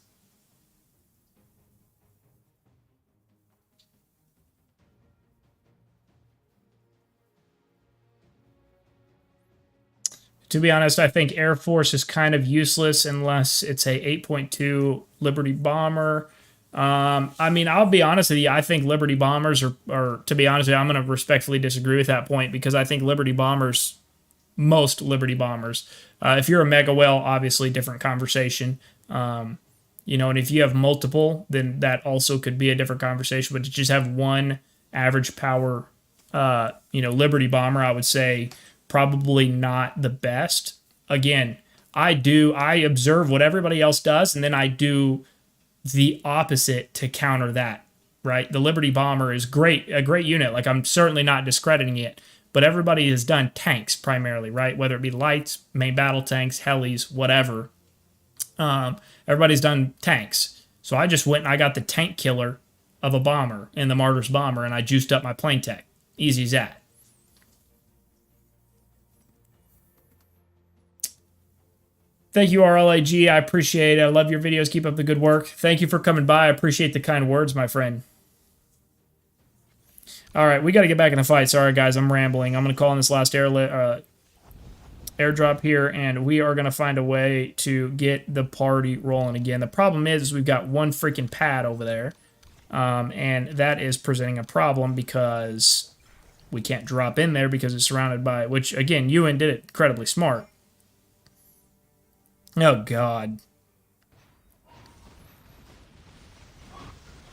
To be honest, I think Air Force is kind of useless unless it's a 8.2 Liberty bomber. I mean, I'll be honest with you. I think Liberty bombers are to be honest with you, I'm going to respectfully disagree with that point because I think Liberty bombers, most Liberty bombers, if you're a mega whale, obviously different conversation. And if you have multiple, then that also could be a different conversation. But to just have one average power, Liberty bomber, I would say probably not the best. Again, I observe what everybody else does, and then I do the opposite to counter that, right? The Liberty Bomber is a great unit. Like, I'm certainly not discrediting it, but everybody has done tanks primarily, right? Whether it be lights, main battle tanks, helis, whatever. Everybody's done tanks. So I just went and I got the tank killer of a bomber in the Martyr's Bomber, and I juiced up my plane tech. Easy as that. Thank you, RLAG. I appreciate it. I love your videos. Keep up the good work. Thank you for coming by. I appreciate the kind words, my friend. All right, we got to get back in the fight. Sorry, guys, I'm rambling. I'm going to call in this last airdrop here, and we are going to find a way to get the party rolling again. The problem is we've got one freaking pad over there, and that is presenting a problem because we can't drop in there because it's surrounded by, which, again, Ewan did it incredibly smart. Oh, God.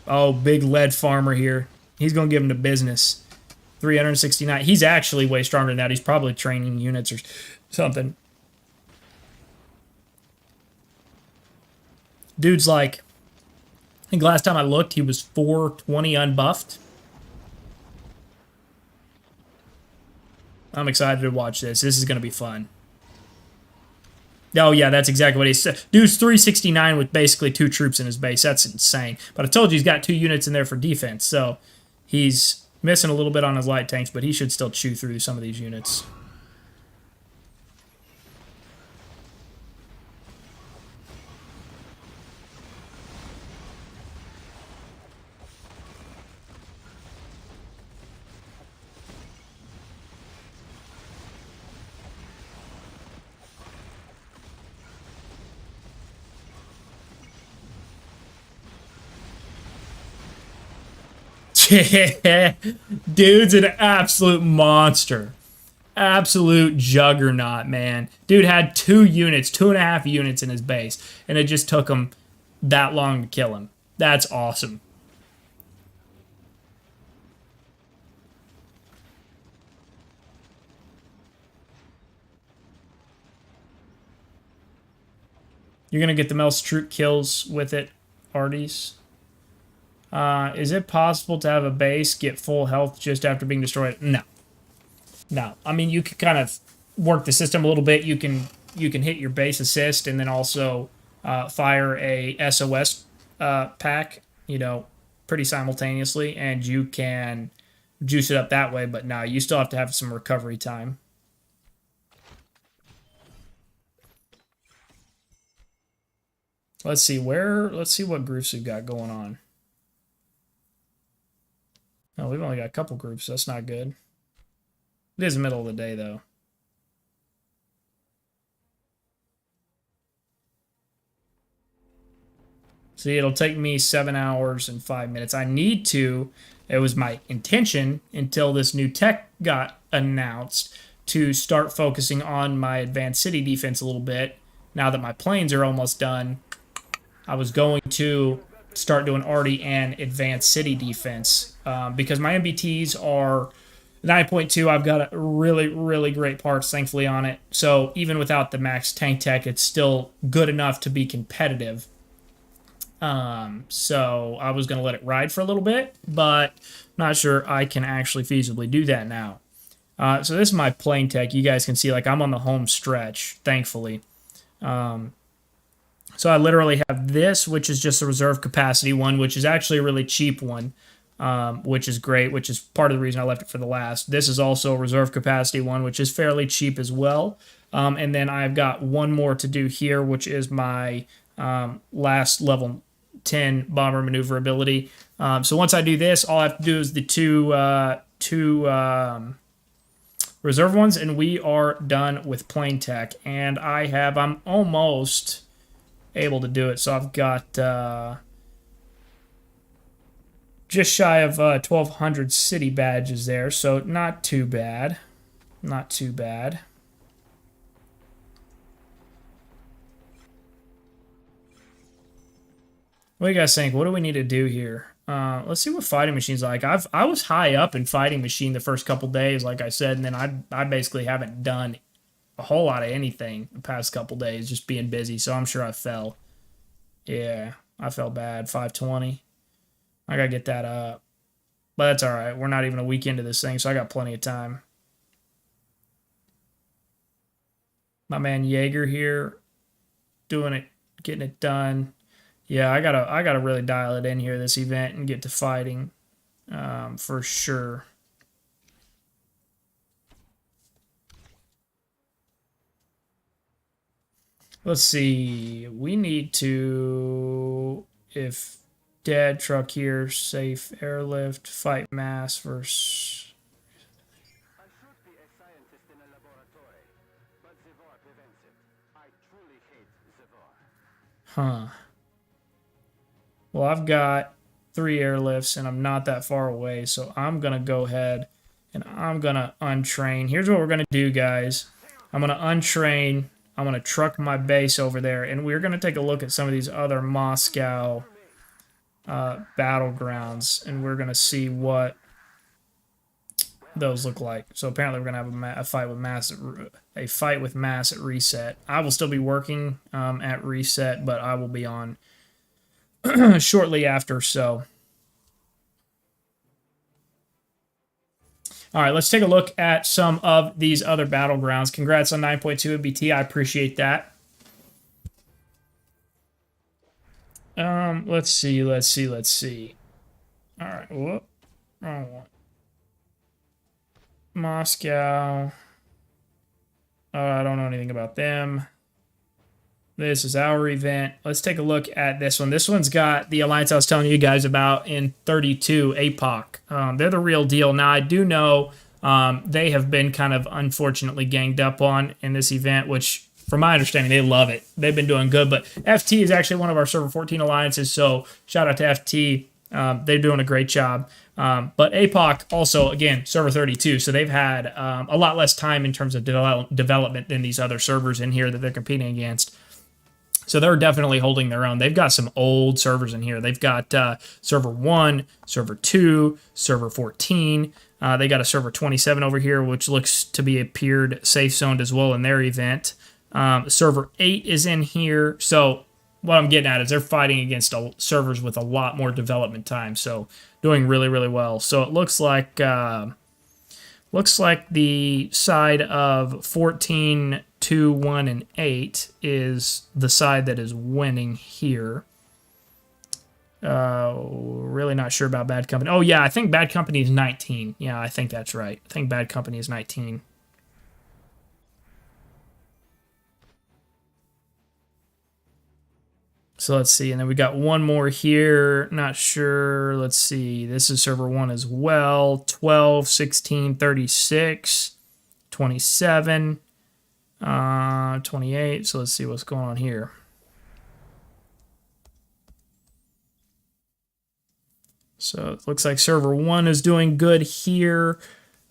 Oh, big lead farmer here. He's going to give him the business. 369. He's actually way stronger than that. He's probably training units or something. Dude's like, I think last time I looked, he was 420 unbuffed. I'm excited to watch this. This is going to be fun. Oh, yeah, that's exactly what he said. Dude's 369 with basically 2 troops in his base. That's insane. But I told you he's got 2 units in there for defense, so he's missing a little bit on his light tanks, but he should still chew through some of these units. Dude's an absolute monster. Absolute juggernaut, man. Dude had 2 units, 2.5 units in his base, and it just took him that long to kill him. That's awesome. You're going to get the most troop kills with it, Arties. Is it possible to have a base get full health just after being destroyed? No. No. I mean, you can kind of work the system a little bit. You can hit your base assist and then also fire a SOS pack, pretty simultaneously, and you can juice it up that way. But no, you still have to have some recovery time. Let's see what groups we've got going on. Oh, we've only got a couple groups. So that's not good. It is the middle of the day, though. See, it'll take me 7 hours and 5 minutes. I need to. It was my intention until this new tech got announced to start focusing on my advanced city defense a little bit. Now that my planes are almost done, I was going to start doing arty and advanced city defense because my MBTs are 9.2. I've got a really, really great parts, thankfully, on it. So even without the max tank tech, it's still good enough to be competitive. So I was going to let it ride for a little bit, but not sure I can actually feasibly do that now. So this is my plane tech. You guys can see, like, I'm on the home stretch, thankfully. So I literally have this, which is just a reserve capacity one, which is actually a really cheap one, which is great, which is part of the reason I left it for the last. This is also a reserve capacity one, which is fairly cheap as well. And then I've got one more to do here, which is my last level 10 bomber maneuverability. So once I do this, all I have to do is the two reserve ones, and we are done with plane tech. And I'm almost able to do it. So I've got just shy of 1,200 city badges there, so not too bad. Not too bad. What do you guys think? What do we need to do here? Let's see what fighting machine's like. I was high up in fighting machine the first couple days, like I said, and then I basically haven't done a whole lot of anything the past couple days, just being busy, so I'm sure I fell. Yeah, I fell bad. 520. I gotta get that up. But that's alright. We're not even a week into this thing, so I got plenty of time. My man Jaeger here, doing it, getting it done. Yeah, I gotta really dial it in here this event and get to fighting, for sure. Let's see. We need to, if dead truck here, safe airlift, fight mass versus. I should be a scientist in a laboratory, but Zevor prevents it. I truly hate Zevor. Huh. Well, I've got 3 airlifts, and I'm not that far away, so I'm going to go ahead and I'm going to untrain. Here's what we're going to do, guys. I'm going to untrain. I'm going to truck my base over there, and we're going to take a look at some of these other Moscow battlegrounds, and we're going to see what those look like. So apparently we're going to have a fight with mass at reset. I will still be working at reset, but I will be on shortly after, so. All right, let's take a look at some of these other battlegrounds. Congrats on 9.2 MBT. I appreciate that. Let's see. All right, whoop, wrong one. Moscow. I don't know anything about them. This is our event. Let's take a look at this one. This one's got the alliance I was telling you guys about in 32, APOC. They're the real deal. Now, I do know they have been kind of unfortunately ganged up on in this event, which, from my understanding, they love it. They've been doing good, but FT is actually one of our Server 14 alliances, so shout out to FT. They're doing a great job. But APOC also, again, Server 32, so they've had a lot less time in terms of development than these other servers in here that they're competing against. So they're definitely holding their own. They've got some old servers in here. They've got Server 1, Server 2, Server 14. They got a Server 27 over here, which looks to be appeared safe zoned as well in their event. Server 8 is in here. So what I'm getting at is they're fighting against servers with a lot more development time. So doing really, really well. So it looks like the side of 14, 2, 1, and 8 is the side that is winning here. Really not sure about Bad Company. Oh, yeah, I think Bad Company is 19. Yeah, I think that's right. I think Bad Company is 19. So let's see. And then we got one more here. Not sure. Let's see. This is server 1 as well. 12, 16, 36, 27, 28. So let's see what's going on here. So it looks like server 1 is doing good here.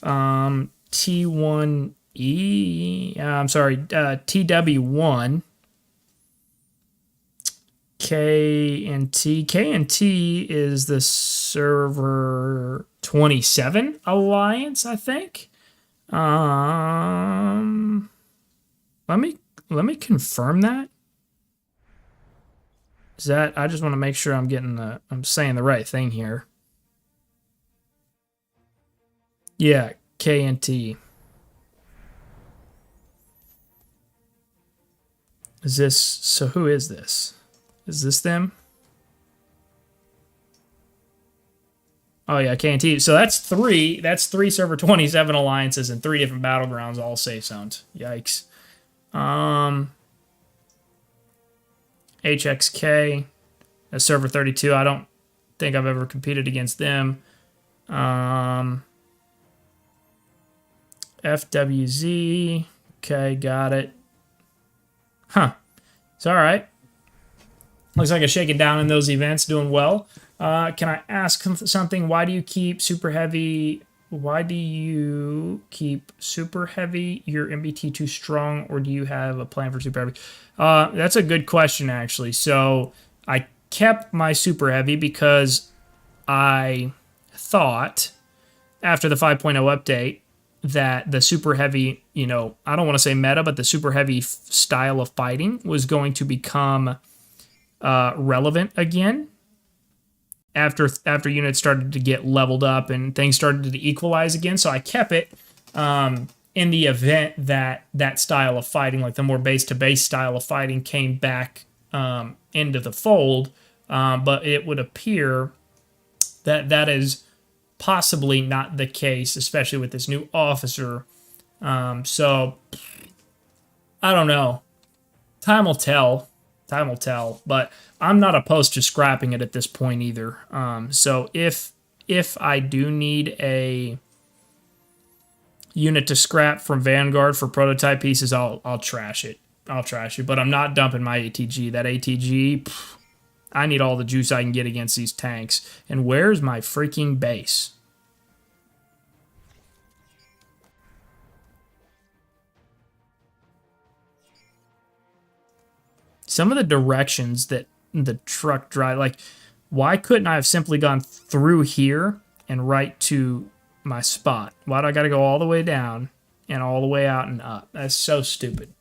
TW1 K and T. K and T is the server 27 alliance, I think. Let me confirm that. Is that, I just want to make sure I'm saying the right thing here. Yeah, K and T. Is this, so who is this? Is this them? Oh yeah, K&T. So that's three server 27 alliances and 3 different battlegrounds, all safe zones. Yikes. HXK, that's server 32. I don't think I've ever competed against them. FWZ. Okay, got it. Huh. It's all right. Looks like I'm shaking down in those events, doing well. Can I ask something? Why do you keep super heavy? Why do you keep super heavy? Your MBT too strong, or do you have a plan for super heavy? That's a good question, actually. So I kept my super heavy because I thought after the 5.0 update that the super heavy, you know, I don't want to say meta, but the super heavy style of fighting was going to become relevant again after units started to get leveled up and things started to equalize again. So I kept it in the event that that style of fighting, like the more base-to-base style of fighting, came back into the fold. But it would appear that that is possibly not the case, especially with this new officer. So I don't know. Time will tell. Time will tell. But I'm not opposed to scrapping it at this point either. So if I do need a unit to scrap from Vanguard for prototype pieces, I'll trash it. I'll trash it. But I'm not dumping my ATG. That ATG, I need all the juice I can get against these tanks. And where's my freaking base? Some of the directions that the truck drive, like, why couldn't I have simply gone through here and right to my spot? Why do I got to go all the way down and all the way out and up? That's so stupid.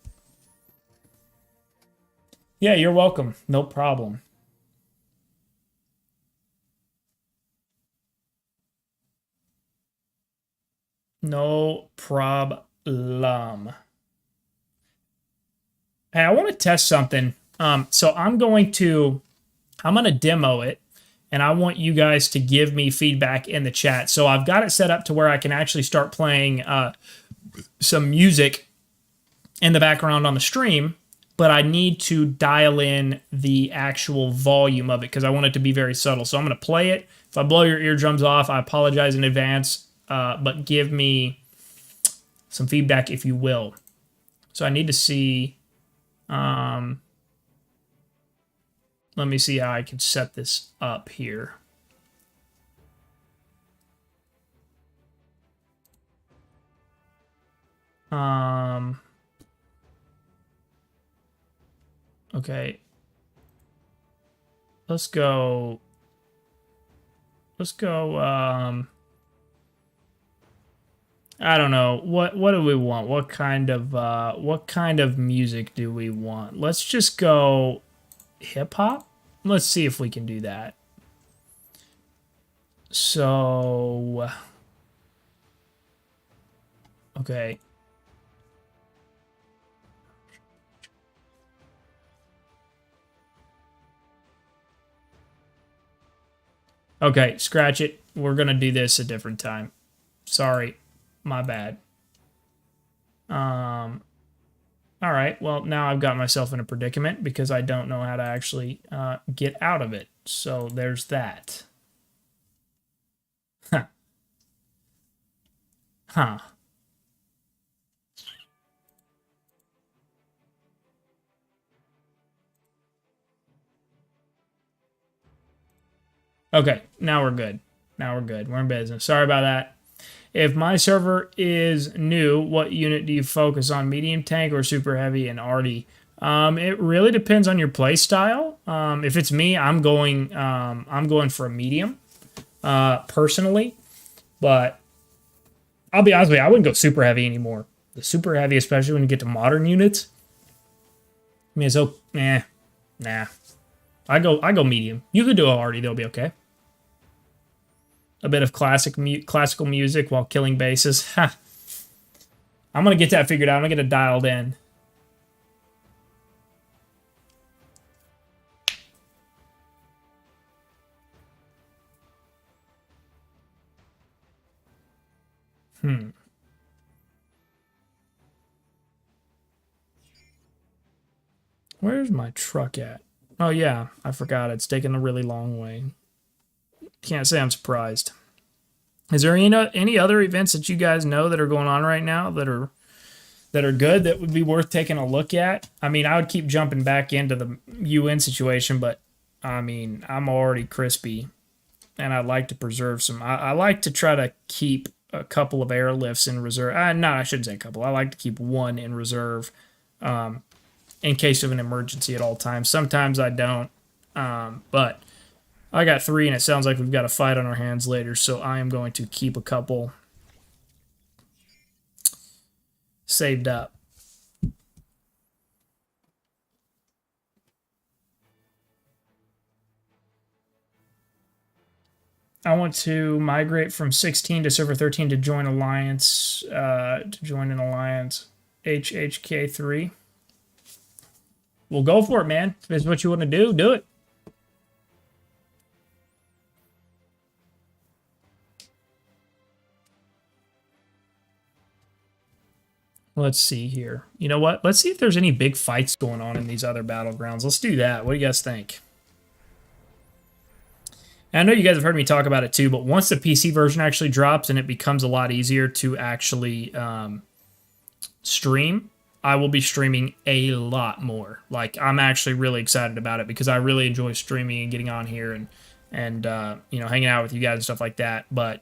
Yeah, you're welcome. No problem. No problem. Hey, I want to test something. So I'm going to demo it, and I want you guys to give me feedback in the chat. So I've got it set up to where I can actually start playing some music in the background on the stream, but I need to dial in the actual volume of it because I want it to be very subtle. So I'm going to play it. If I blow your eardrums off, I apologize in advance, but give me some feedback if you will. So I need to see... let me see how I can set this up here. Okay. Let's go, I don't know. What do we want? What kind of music do we want? Let's just go hip hop. Let's see if we can do that. So okay. Okay, scratch it. We're going to do this a different time. Sorry. My bad. All right. Well, now I've got myself in a predicament because I don't know how to actually get out of it. So there's that. Huh. Huh. Okay. Now we're good. Now we're good. We're in business. Sorry about that. If my server is new, what unit do you focus on? Medium tank or super heavy and arty? It really depends on your play style. If it's me, I'm going for a medium, personally. But I'll be honest with you, I wouldn't go super heavy anymore. The super heavy, especially when you get to modern units. I mean, so nah. I go medium. You could do a hardy, they'll be okay. A bit of classical music while killing bases. Ha. I'm gonna get that figured out. I'm gonna get it dialed in. Where's my truck at? Oh yeah, I forgot. It's taking a really long way. Can't say I'm surprised. Is there any other events that you guys know that are going on right now that are good that would be worth taking a look at? I mean, I would keep jumping back into the UN situation, but I mean, I'm already crispy, and I'd like to preserve some. I like to try to keep a couple of airlifts in reserve. No, I shouldn't say a couple. I like to keep one in reserve, in case of an emergency at all times. Sometimes I don't, but I got 3, and it sounds like we've got a fight on our hands later, so I am going to keep a couple saved up. I want to migrate from 16 to server 13 to join alliance, HHK3. Well, go for it, man. If it's what you want to do it. Let's see here. You know what? Let's see if there's any big fights going on in these other battlegrounds. Let's do that. What do you guys think? And I know you guys have heard me talk about it too, but once the PC version actually drops and it becomes a lot easier to actually stream, I will be streaming a lot more. Like, I'm actually really excited about it because I really enjoy streaming and getting on here and hanging out with you guys and stuff like that. But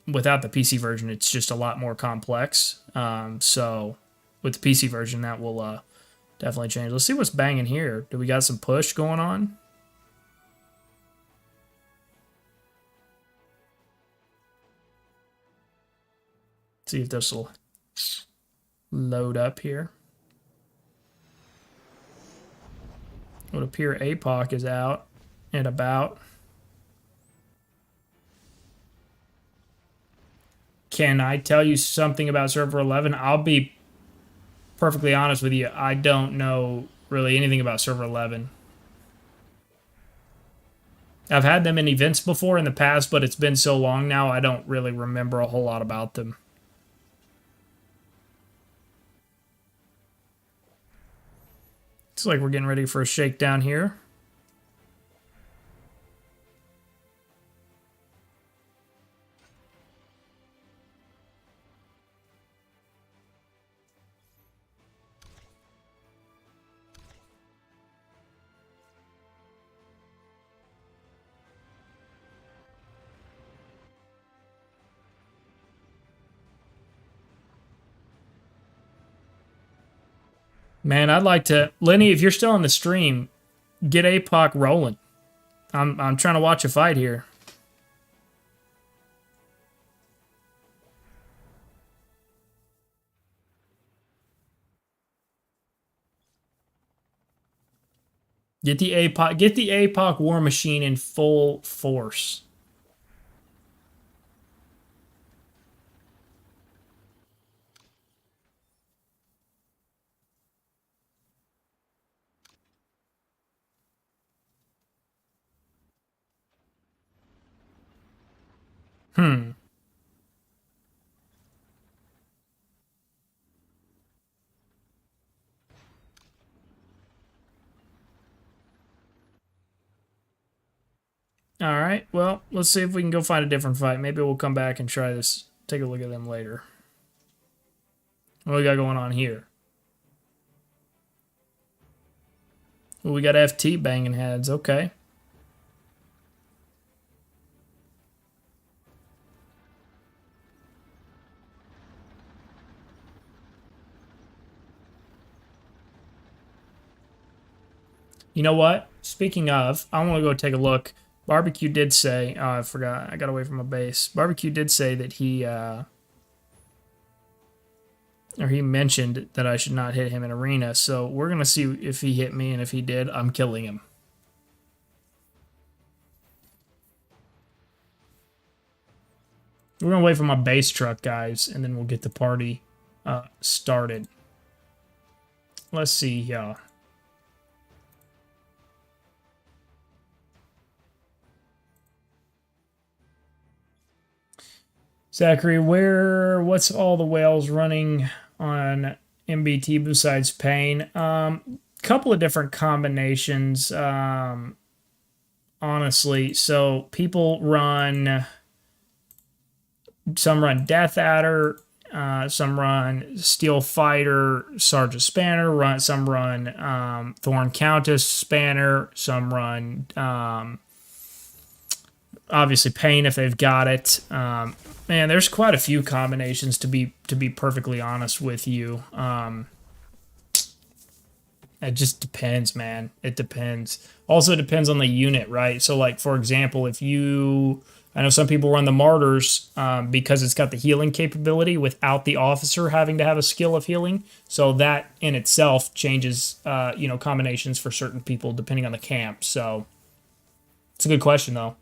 without the PC version, it's just a lot more complex. So with the PC version, that will definitely change. Let's see what's banging here. Do we got some push going on? See if this will load up here. It would appear APOC is out and about. Can I tell you something about Server 11? I'll be perfectly honest with you. I don't know really anything about Server 11. I've had them in events before in the past, but it's been so long now, I don't really remember a whole lot about them. Looks like we're getting ready for a shakedown here. Man, I'd like to, Lenny, if you're still on the stream, get APOC rolling. I'm trying to watch a fight here. Get the APOC war machine in full force. All right. Well, let's see if we can go find a different fight. Maybe we'll come back and try this. Take a look at them later. What we got going on here? Well, we got FT banging heads. Okay. You know what? Speaking of, I want to go take a look. Barbecue did say, oh, I forgot. I got away from my base. Barbecue did say that or he mentioned that I should not hit him in arena. So we're going to see if he hit me, and if he did, I'm killing him. We're going to wait for my base truck, guys, and then we'll get the party started. Let's see here. Zachary, what's all the whales running on MBT besides Pain? Couple of different combinations, honestly. So people run, some run Death Adder, some run Steel Fighter, Sergeant Spanner, some run Thorn Countess Spanner, some run obviously Pain if they've got it. Man, there's quite a few combinations to be perfectly honest with you. It just depends, man. It depends. Also, it depends on the unit, right? So, like, for example, I know some people run the Martyrs because it's got the healing capability without the officer having to have a skill of healing. So that in itself changes, combinations for certain people depending on the camp. So it's a good question, though.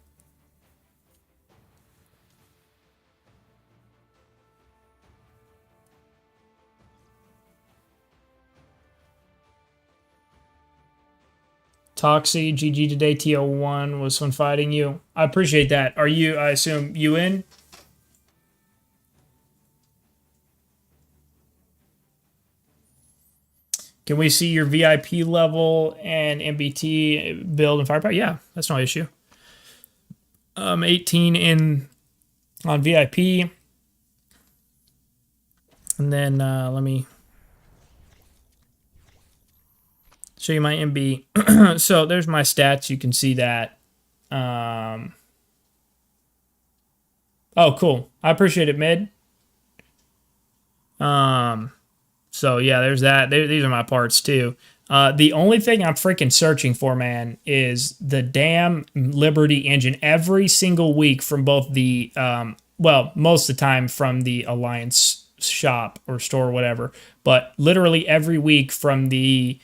Toxie, GG today, TO1 was fun fighting you. I appreciate that. I assume, you in? Can we see your VIP level and MBT build and firepower? Yeah, that's no issue. 18 on VIP. And then let me show you my MB. So there's my stats. You can see that. Oh, cool. I appreciate it, Mid. So yeah, there's that. These are my parts too. The only thing I'm freaking searching for, man, is the damn Liberty engine every single week from both the, most of the time from the Alliance shop or store or whatever, but literally every week from the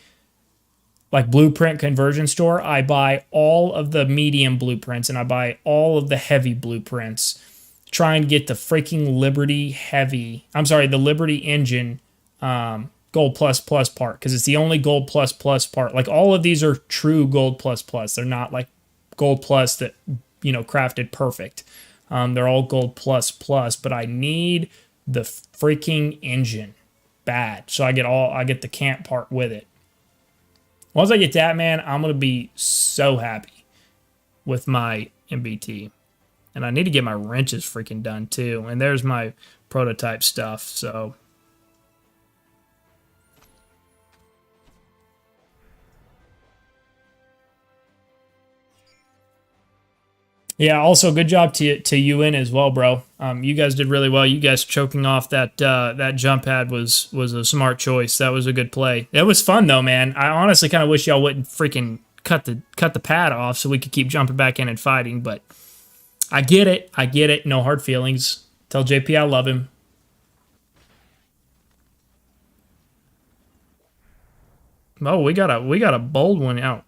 blueprint conversion store, I buy all of the medium blueprints and I buy all of the heavy blueprints. Try and get the freaking the Liberty engine gold plus part, because it's the only gold plus part. Like, all of these are true gold plus. They're not like gold plus that, crafted perfect. They're all gold plus, but I need the freaking engine bad. So I get the camp part with it. Once I get that, man, I'm going to be so happy with my MBT. And I need to get my wrenches freaking done too. And there's my prototype stuff, so. Yeah, also good job to you in as well, bro. You guys did really well. You guys choking off that jump pad was a smart choice. That was a good play. It was fun though, man. I honestly kind of wish y'all wouldn't freaking cut the pad off so we could keep jumping back in and fighting. But I get it. No hard feelings. Tell JP I love him. Oh, we got a bold one out.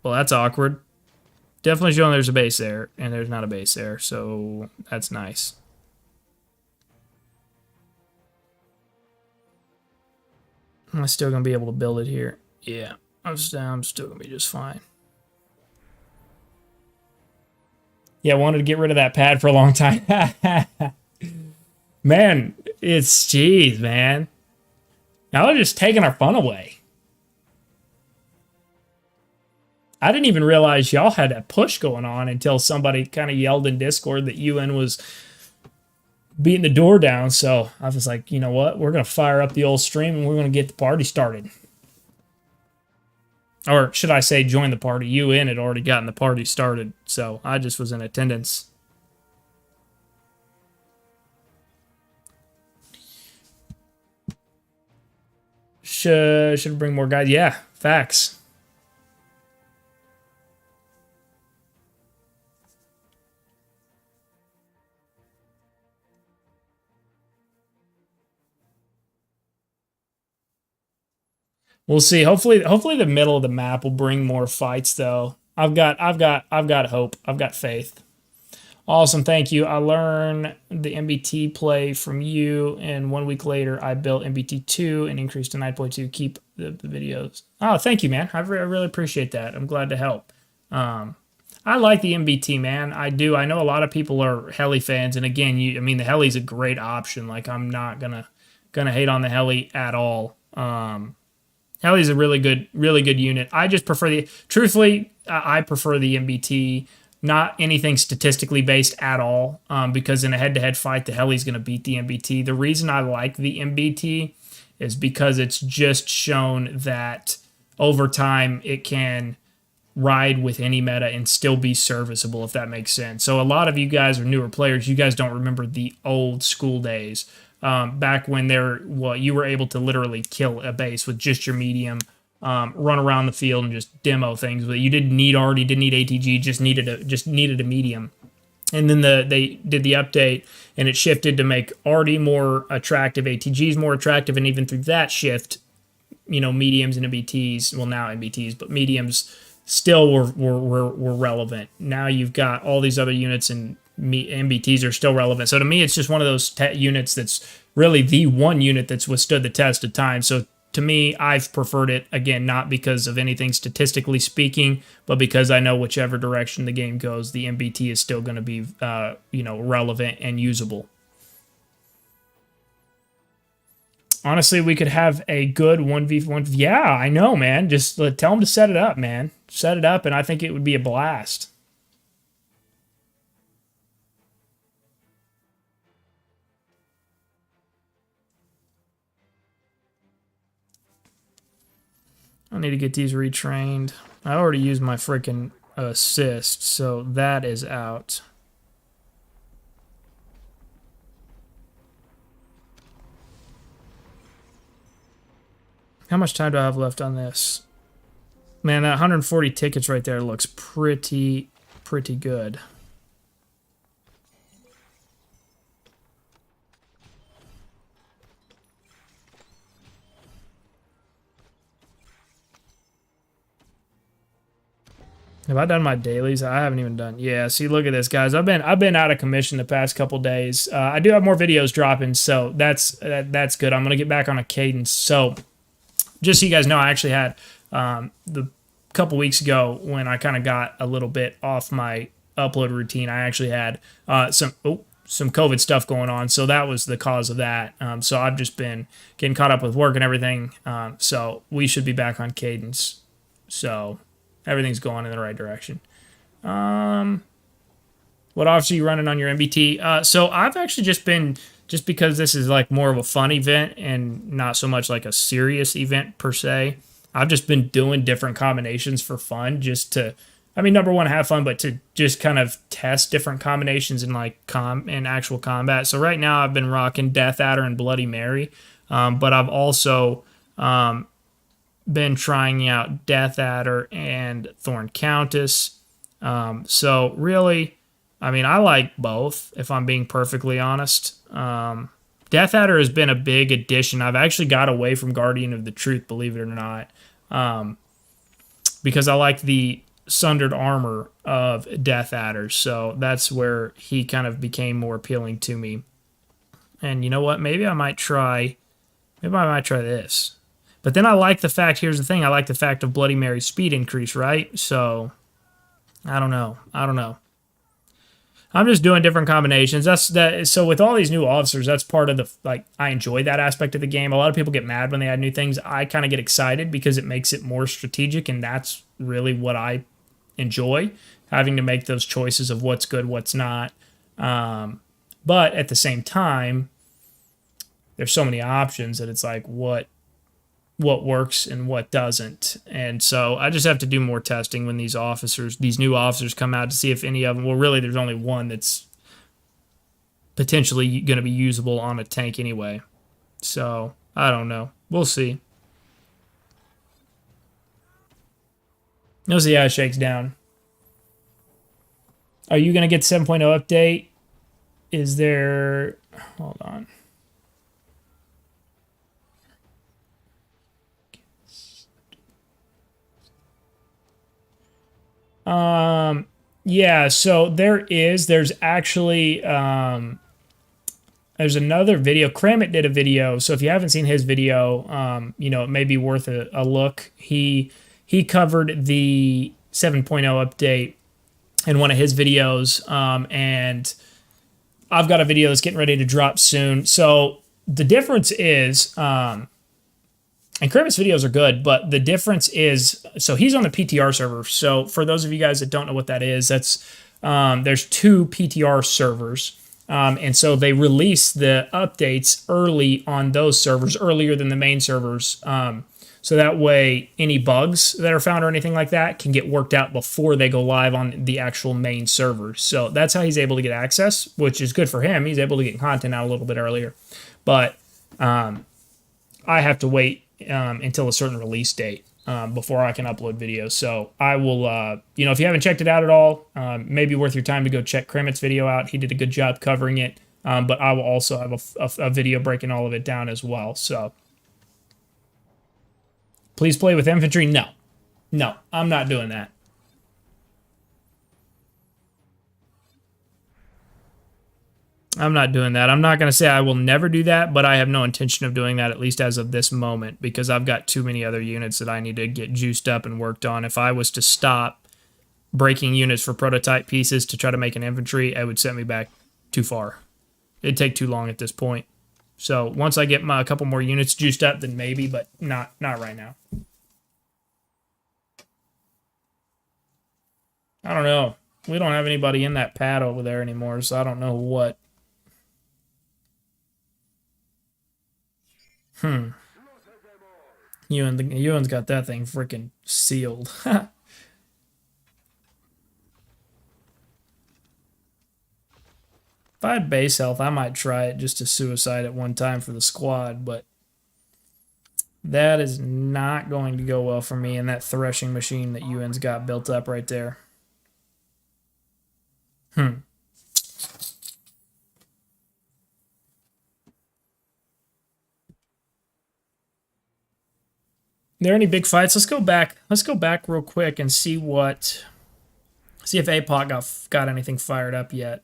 Well, that's awkward. Definitely showing there's a base there, and there's not a base there, so that's nice. Am I still going to be able to build it here? Yeah, I'm still going to be just fine. Yeah, I wanted to get rid of that pad for a long time. Man, jeez, man. Now they're just taking our fun away. I didn't even realize y'all had a push going on until somebody kind of yelled in Discord that UN was beating the door down. So I was like, you know what? We're going to fire up the old stream and we're going to get the party started. Or should I say join the party? UN had already gotten the party started. So I just was in attendance. Should bring more guys. Yeah, Facts. We'll see. Hopefully the middle of the map will bring more fights though. I've got hope. I've got faith. Awesome, thank you. I learned the MBT play from you, and 1 week later, I built MBT2 and increased to 9.2. Keep the videos. Oh, thank you, man. I really appreciate that. I'm glad to help. I like the MBT, man. I do. I know a lot of people are heli fans, and again, I mean, the heli's a great option. Like, I'm not gonna hate on the heli at all. Heli's a really good unit. I just prefer truthfully, I prefer the MBT. Not anything statistically based at all, because in a head-to-head fight, the heli's going to beat the MBT. The reason I like the MBT is because it's just shown that over time it can ride with any meta and still be serviceable, if that makes sense. So a lot of you guys are newer players. You guys don't remember the old school days, back when you were able to literally kill a base with just your medium, run around the field and just demo things. But you didn't need Artie, didn't need ATG, just needed a medium. And then they did the update, and it shifted to make Artie more attractive, ATGs more attractive, and even through that shift, mediums and MBTs, well now MBTs, but mediums still were relevant. Now you've got all these other units, and MBTs are still relevant. So to me, it's just one of those units that's really the one unit that's withstood the test of time. So to me, I've preferred it, again, not because of anything statistically speaking, but because I know whichever direction the game goes, the MBT is still going to be, relevant and usable. Honestly, we could have a good 1v1. Yeah, I know, man. Just tell them to set it up, man. Set it up, and I think it would be a blast. I need to get these retrained. I already used my freaking assist, so that is out. How much time do I have left on this? Man, that 140 tickets right there looks pretty good. Have I done my dailies? I haven't even done. Yeah, see, look at this, guys. I've been out of commission the past couple days. I do have more videos dropping, so that's good. I'm gonna get back on a cadence. So, just so you guys know, I actually had the couple weeks ago when I kind of got a little bit off my upload routine. I actually had some COVID stuff going on, so that was the cause of that. So I've just been getting caught up with work and everything. So we should be back on cadence. So everything's going in the right direction. What officer are you running on your MBT? So I've actually just because this is like more of a fun event and not so much like a serious event per se, I've just been doing different combinations for fun, just to, number one, have fun, but to just kind of test different combinations in in actual combat. So right now I've been rocking Death Adder and Bloody Mary, but I've also been trying out Death Adder and Thorn Countess. So really, I like both, if I'm being perfectly honest. Death Adder has been a big addition. I've actually got away from Guardian of the Truth, believe it or not, because I like the sundered armor of Death Adder. So that's where he kind of became more appealing to me. And you know what? Maybe I might try this. But then I like the fact, here's the thing, I like the fact of Bloody Mary's speed increase, right? So, I don't know. I'm just doing different combinations. So with all these new officers, that's part of I enjoy that aspect of the game. A lot of people get mad when they add new things. I kind of get excited because it makes it more strategic, and that's really what I enjoy, having to make those choices of what's good, what's not. But at the same time, there's so many options that it's like, what works and what doesn't. And so I just have to do more testing when these new officers come out, to see if any of them, well, really there's only one that's potentially going to be usable on a tank anyway. So I don't know. We'll see. We'll see how it shakes down. Are you going to get 7.0 update? Is there... Hold on. Yeah, so there's actually, there's another video. Kramit did a video, so if you haven't seen his video, it may be worth a look. He covered the 7.0 update in one of his videos, and I've got a video that's getting ready to drop soon. So the difference is, and Kramit's videos are good, but the difference is, so he's on the PTR server. So for those of you guys that don't know what that is, that's there's two PTR servers. And so they release the updates early on those servers, earlier than the main servers. So that way any bugs that are found or anything like that can get worked out before they go live on the actual main servers. So that's how he's able to get access, which is good for him. He's able to get content out a little bit earlier. But I have to wait until a certain release date before I can upload videos. So I will, if you haven't checked it out at all, maybe worth your time to go check Kramit's video out. He did a good job covering it, but I will also have a video breaking all of it down as well. So please play with infantry. No, I'm not doing that. I'm not doing that. I'm not going to say I will never do that, but I have no intention of doing that, at least as of this moment, because I've got too many other units that I need to get juiced up and worked on. If I was to stop breaking units for prototype pieces to try to make an infantry, it would set me back too far. It'd take too long at this point. So once I get a couple more units juiced up, then maybe, but not right now. I don't know. We don't have anybody in that pad over there anymore, so I don't know what. Ewan's got that thing freaking sealed. If I had base health, I might try it just to suicide at one time for the squad, but that is not going to go well for me in that threshing machine that Ewan's got built up right there. There any big fights? Let's go back. Let's go back real quick and see if APOC got anything fired up yet.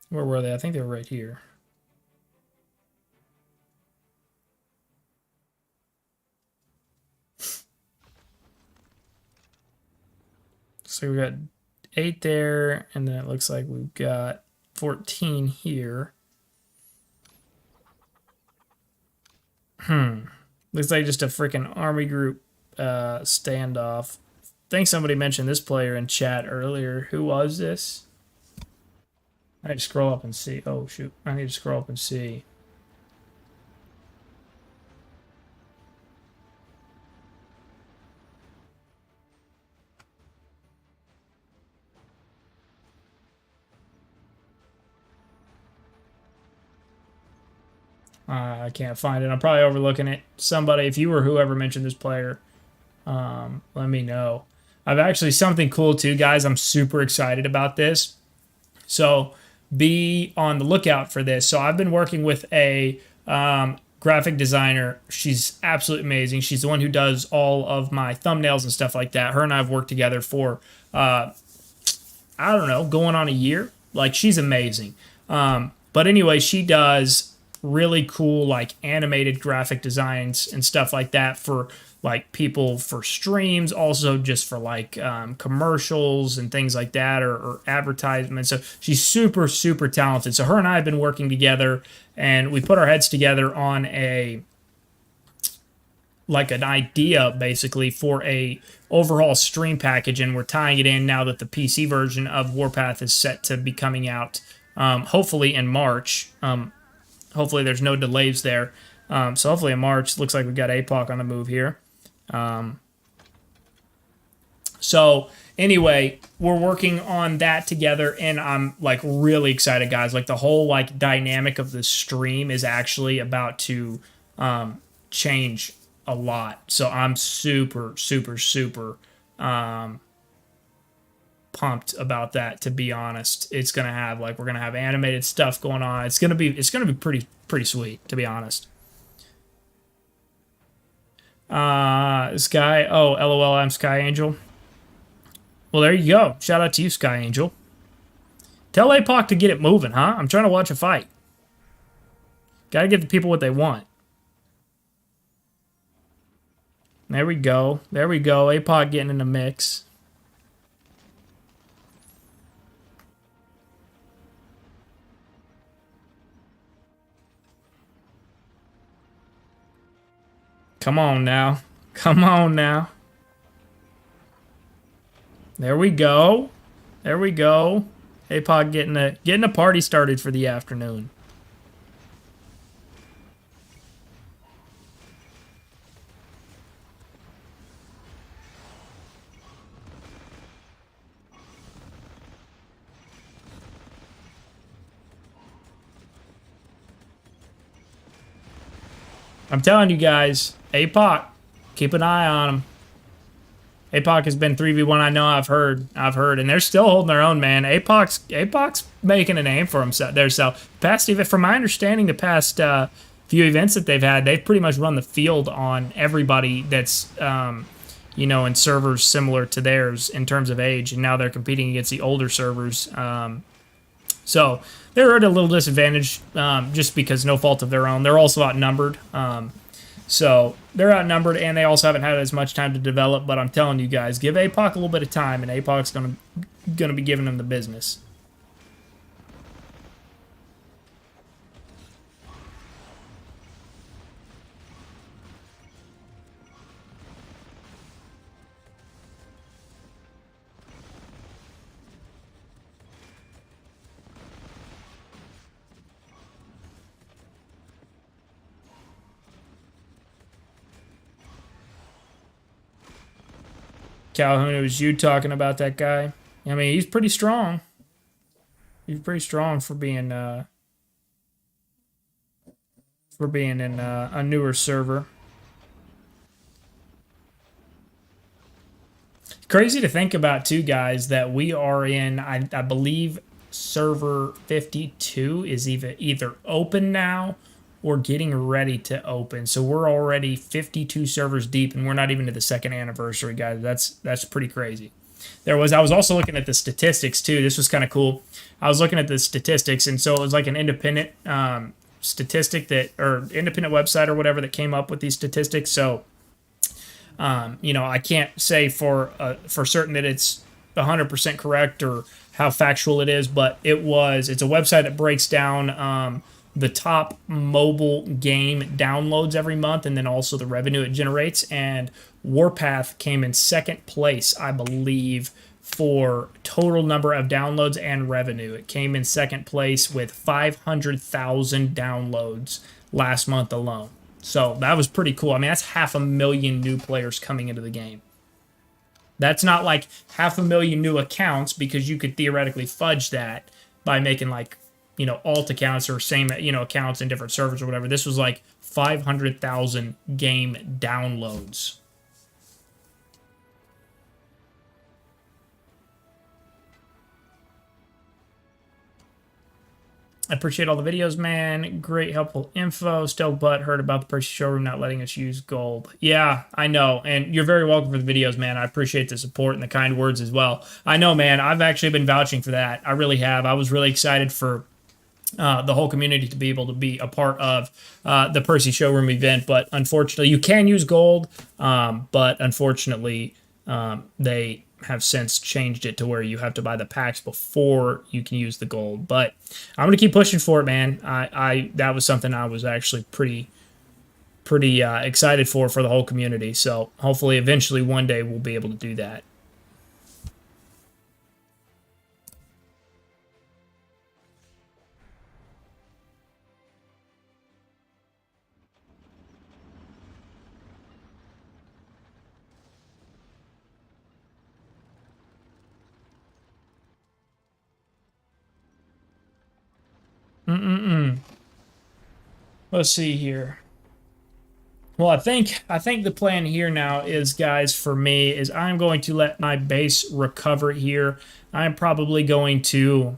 Where were they? I think they were right here. So we got 8 there, and then it looks like we've got 14 here. Looks like just a freaking army group standoff. I think somebody mentioned this player in chat earlier. Who was this? I need to scroll up and see. Oh, shoot. I need to scroll up and see. I can't find it. I'm probably overlooking it. Somebody, if you or whoever mentioned this player, let me know. I've actually something cool too, guys. I'm super excited about this. So be on the lookout for this. So I've been working with a graphic designer. She's absolutely amazing. She's the one who does all of my thumbnails and stuff like that. Her and I have worked together for, I don't know, going on a year. Like, she's amazing. But anyway, she does really cool, like, animated graphic designs and stuff like that for, like, people for streams, also just for, like, commercials and things like that, or advertisements. So she's super, super talented. So her and I have been working together, and we put our heads together on an idea, basically, for a overhaul stream package, and we're tying it in now that the PC version of Warpath is set to be coming out, hopefully in March. Hopefully there's no delays there. So hopefully in March. Looks like we've got APOC on the move here. So anyway, we're working on that together, and I'm like really excited, guys. Like the whole like dynamic of the stream is actually about to change a lot. So I'm super, super, super pumped about that. To be honest, it's gonna have like we're gonna have animated stuff going on. It's gonna be pretty sweet. To be honest. Sky. Oh, LOL. I'm Sky Angel. Well, there you go. Shout out to you, Sky Angel. Tell APOC to get it moving, huh? I'm trying to watch a fight. Gotta give the people what they want. There we go. There we go. APOC getting in the mix. Come on now. Come on now. There we go. There we go. APOC getting a party started for the afternoon. I'm telling you guys, APOC, keep an eye on him. APOC has been 3v1. I know I've heard, and they're still holding their own, man. APOC's making a name for himself there. So past even from my understanding, the past few events that they've had, they've pretty much run the field on everybody that's in servers similar to theirs in terms of age, and now they're competing against the older servers. So they're at a little disadvantage just because no fault of their own. They're also outnumbered. So they're outnumbered, and they also haven't had as much time to develop. But I'm telling you guys, give APOC a little bit of time, and APOC's gonna be giving them the business. Calhoun, it was you talking about that guy. I mean, he's pretty strong. He's pretty strong for being in a newer server. Crazy to think about too, guys, that we are in. I believe server 52 is either open now or getting ready to open. So we're already 52 servers deep, and we're not even to the second anniversary, guys. That's pretty crazy. I was also looking at the statistics too. This was kind of cool. I was looking at the statistics, and so it was like an independent statistic or independent website or whatever that came up with these statistics. So I can't say for certain that it's 100% correct or how factual it is, but it's a website that breaks down the top mobile game downloads every month, and then also the revenue it generates. And Warpath came in second place, I believe, for total number of downloads and revenue. It came in second place with 500,000 downloads last month alone. So that was pretty cool. I mean, that's 500,000 new players coming into the game. That's not like 500,000 new accounts, because you could theoretically fudge that by making like alt accounts or same accounts in different servers or whatever. This was like 500,000 game downloads. I appreciate all the videos, man. Great, helpful info. Still heard about the Percy showroom not letting us use gold. Yeah, I know. And you're very welcome for the videos, man. I appreciate the support and the kind words as well. I know, man. I've actually been vouching for that. I really have. I was really excited for the whole community to be able to be a part of the Percy showroom event. But unfortunately, you can use gold. But unfortunately, they have since changed it to where you have to buy the packs before you can use the gold. But I'm gonna keep pushing for it, man. That was something I was actually pretty excited for the whole community. So hopefully, eventually, one day we'll be able to do that. Let's see here. Well, I think the plan here now is, guys, for me, is I'm going to let my base recover here. I'm probably going to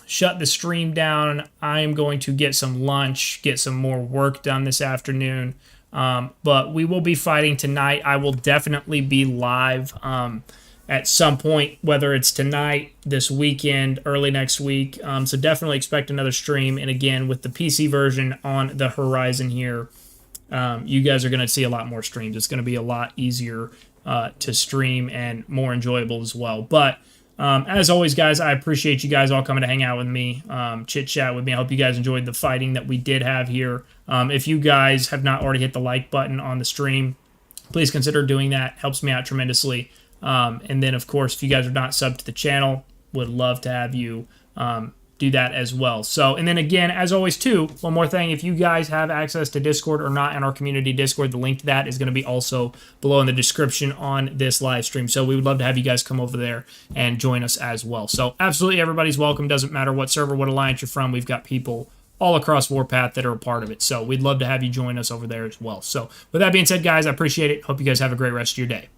shut the stream down. I'm going to get some lunch, get some more work done this afternoon. But we will be fighting tonight. I will definitely be live at some point, whether it's tonight, this weekend, early next week. So definitely expect another stream. And again, with the PC version on the horizon here, you guys are going to see a lot more streams. It's going to be a lot easier to stream and more enjoyable as well. But as always, guys, I appreciate you guys all coming to hang out with me, chit-chat with me. I hope you guys enjoyed the fighting that we did have here. If you guys have not already hit the like button on the stream, please consider doing that. Helps me out tremendously. And then, of course, if you guys are not subbed to the channel, would love to have you do that as well. So, and then again, as always, too, one more thing. If you guys have access to Discord or not in our community Discord, the link to that is going to be also below in the description on this live stream. So we would love to have you guys come over there and join us as well. So absolutely everybody's welcome. Doesn't matter what server, what alliance you're from. We've got people all across Warpath that are a part of it. So we'd love to have you join us over there as well. So with that being said, guys, I appreciate it. Hope you guys have a great rest of your day.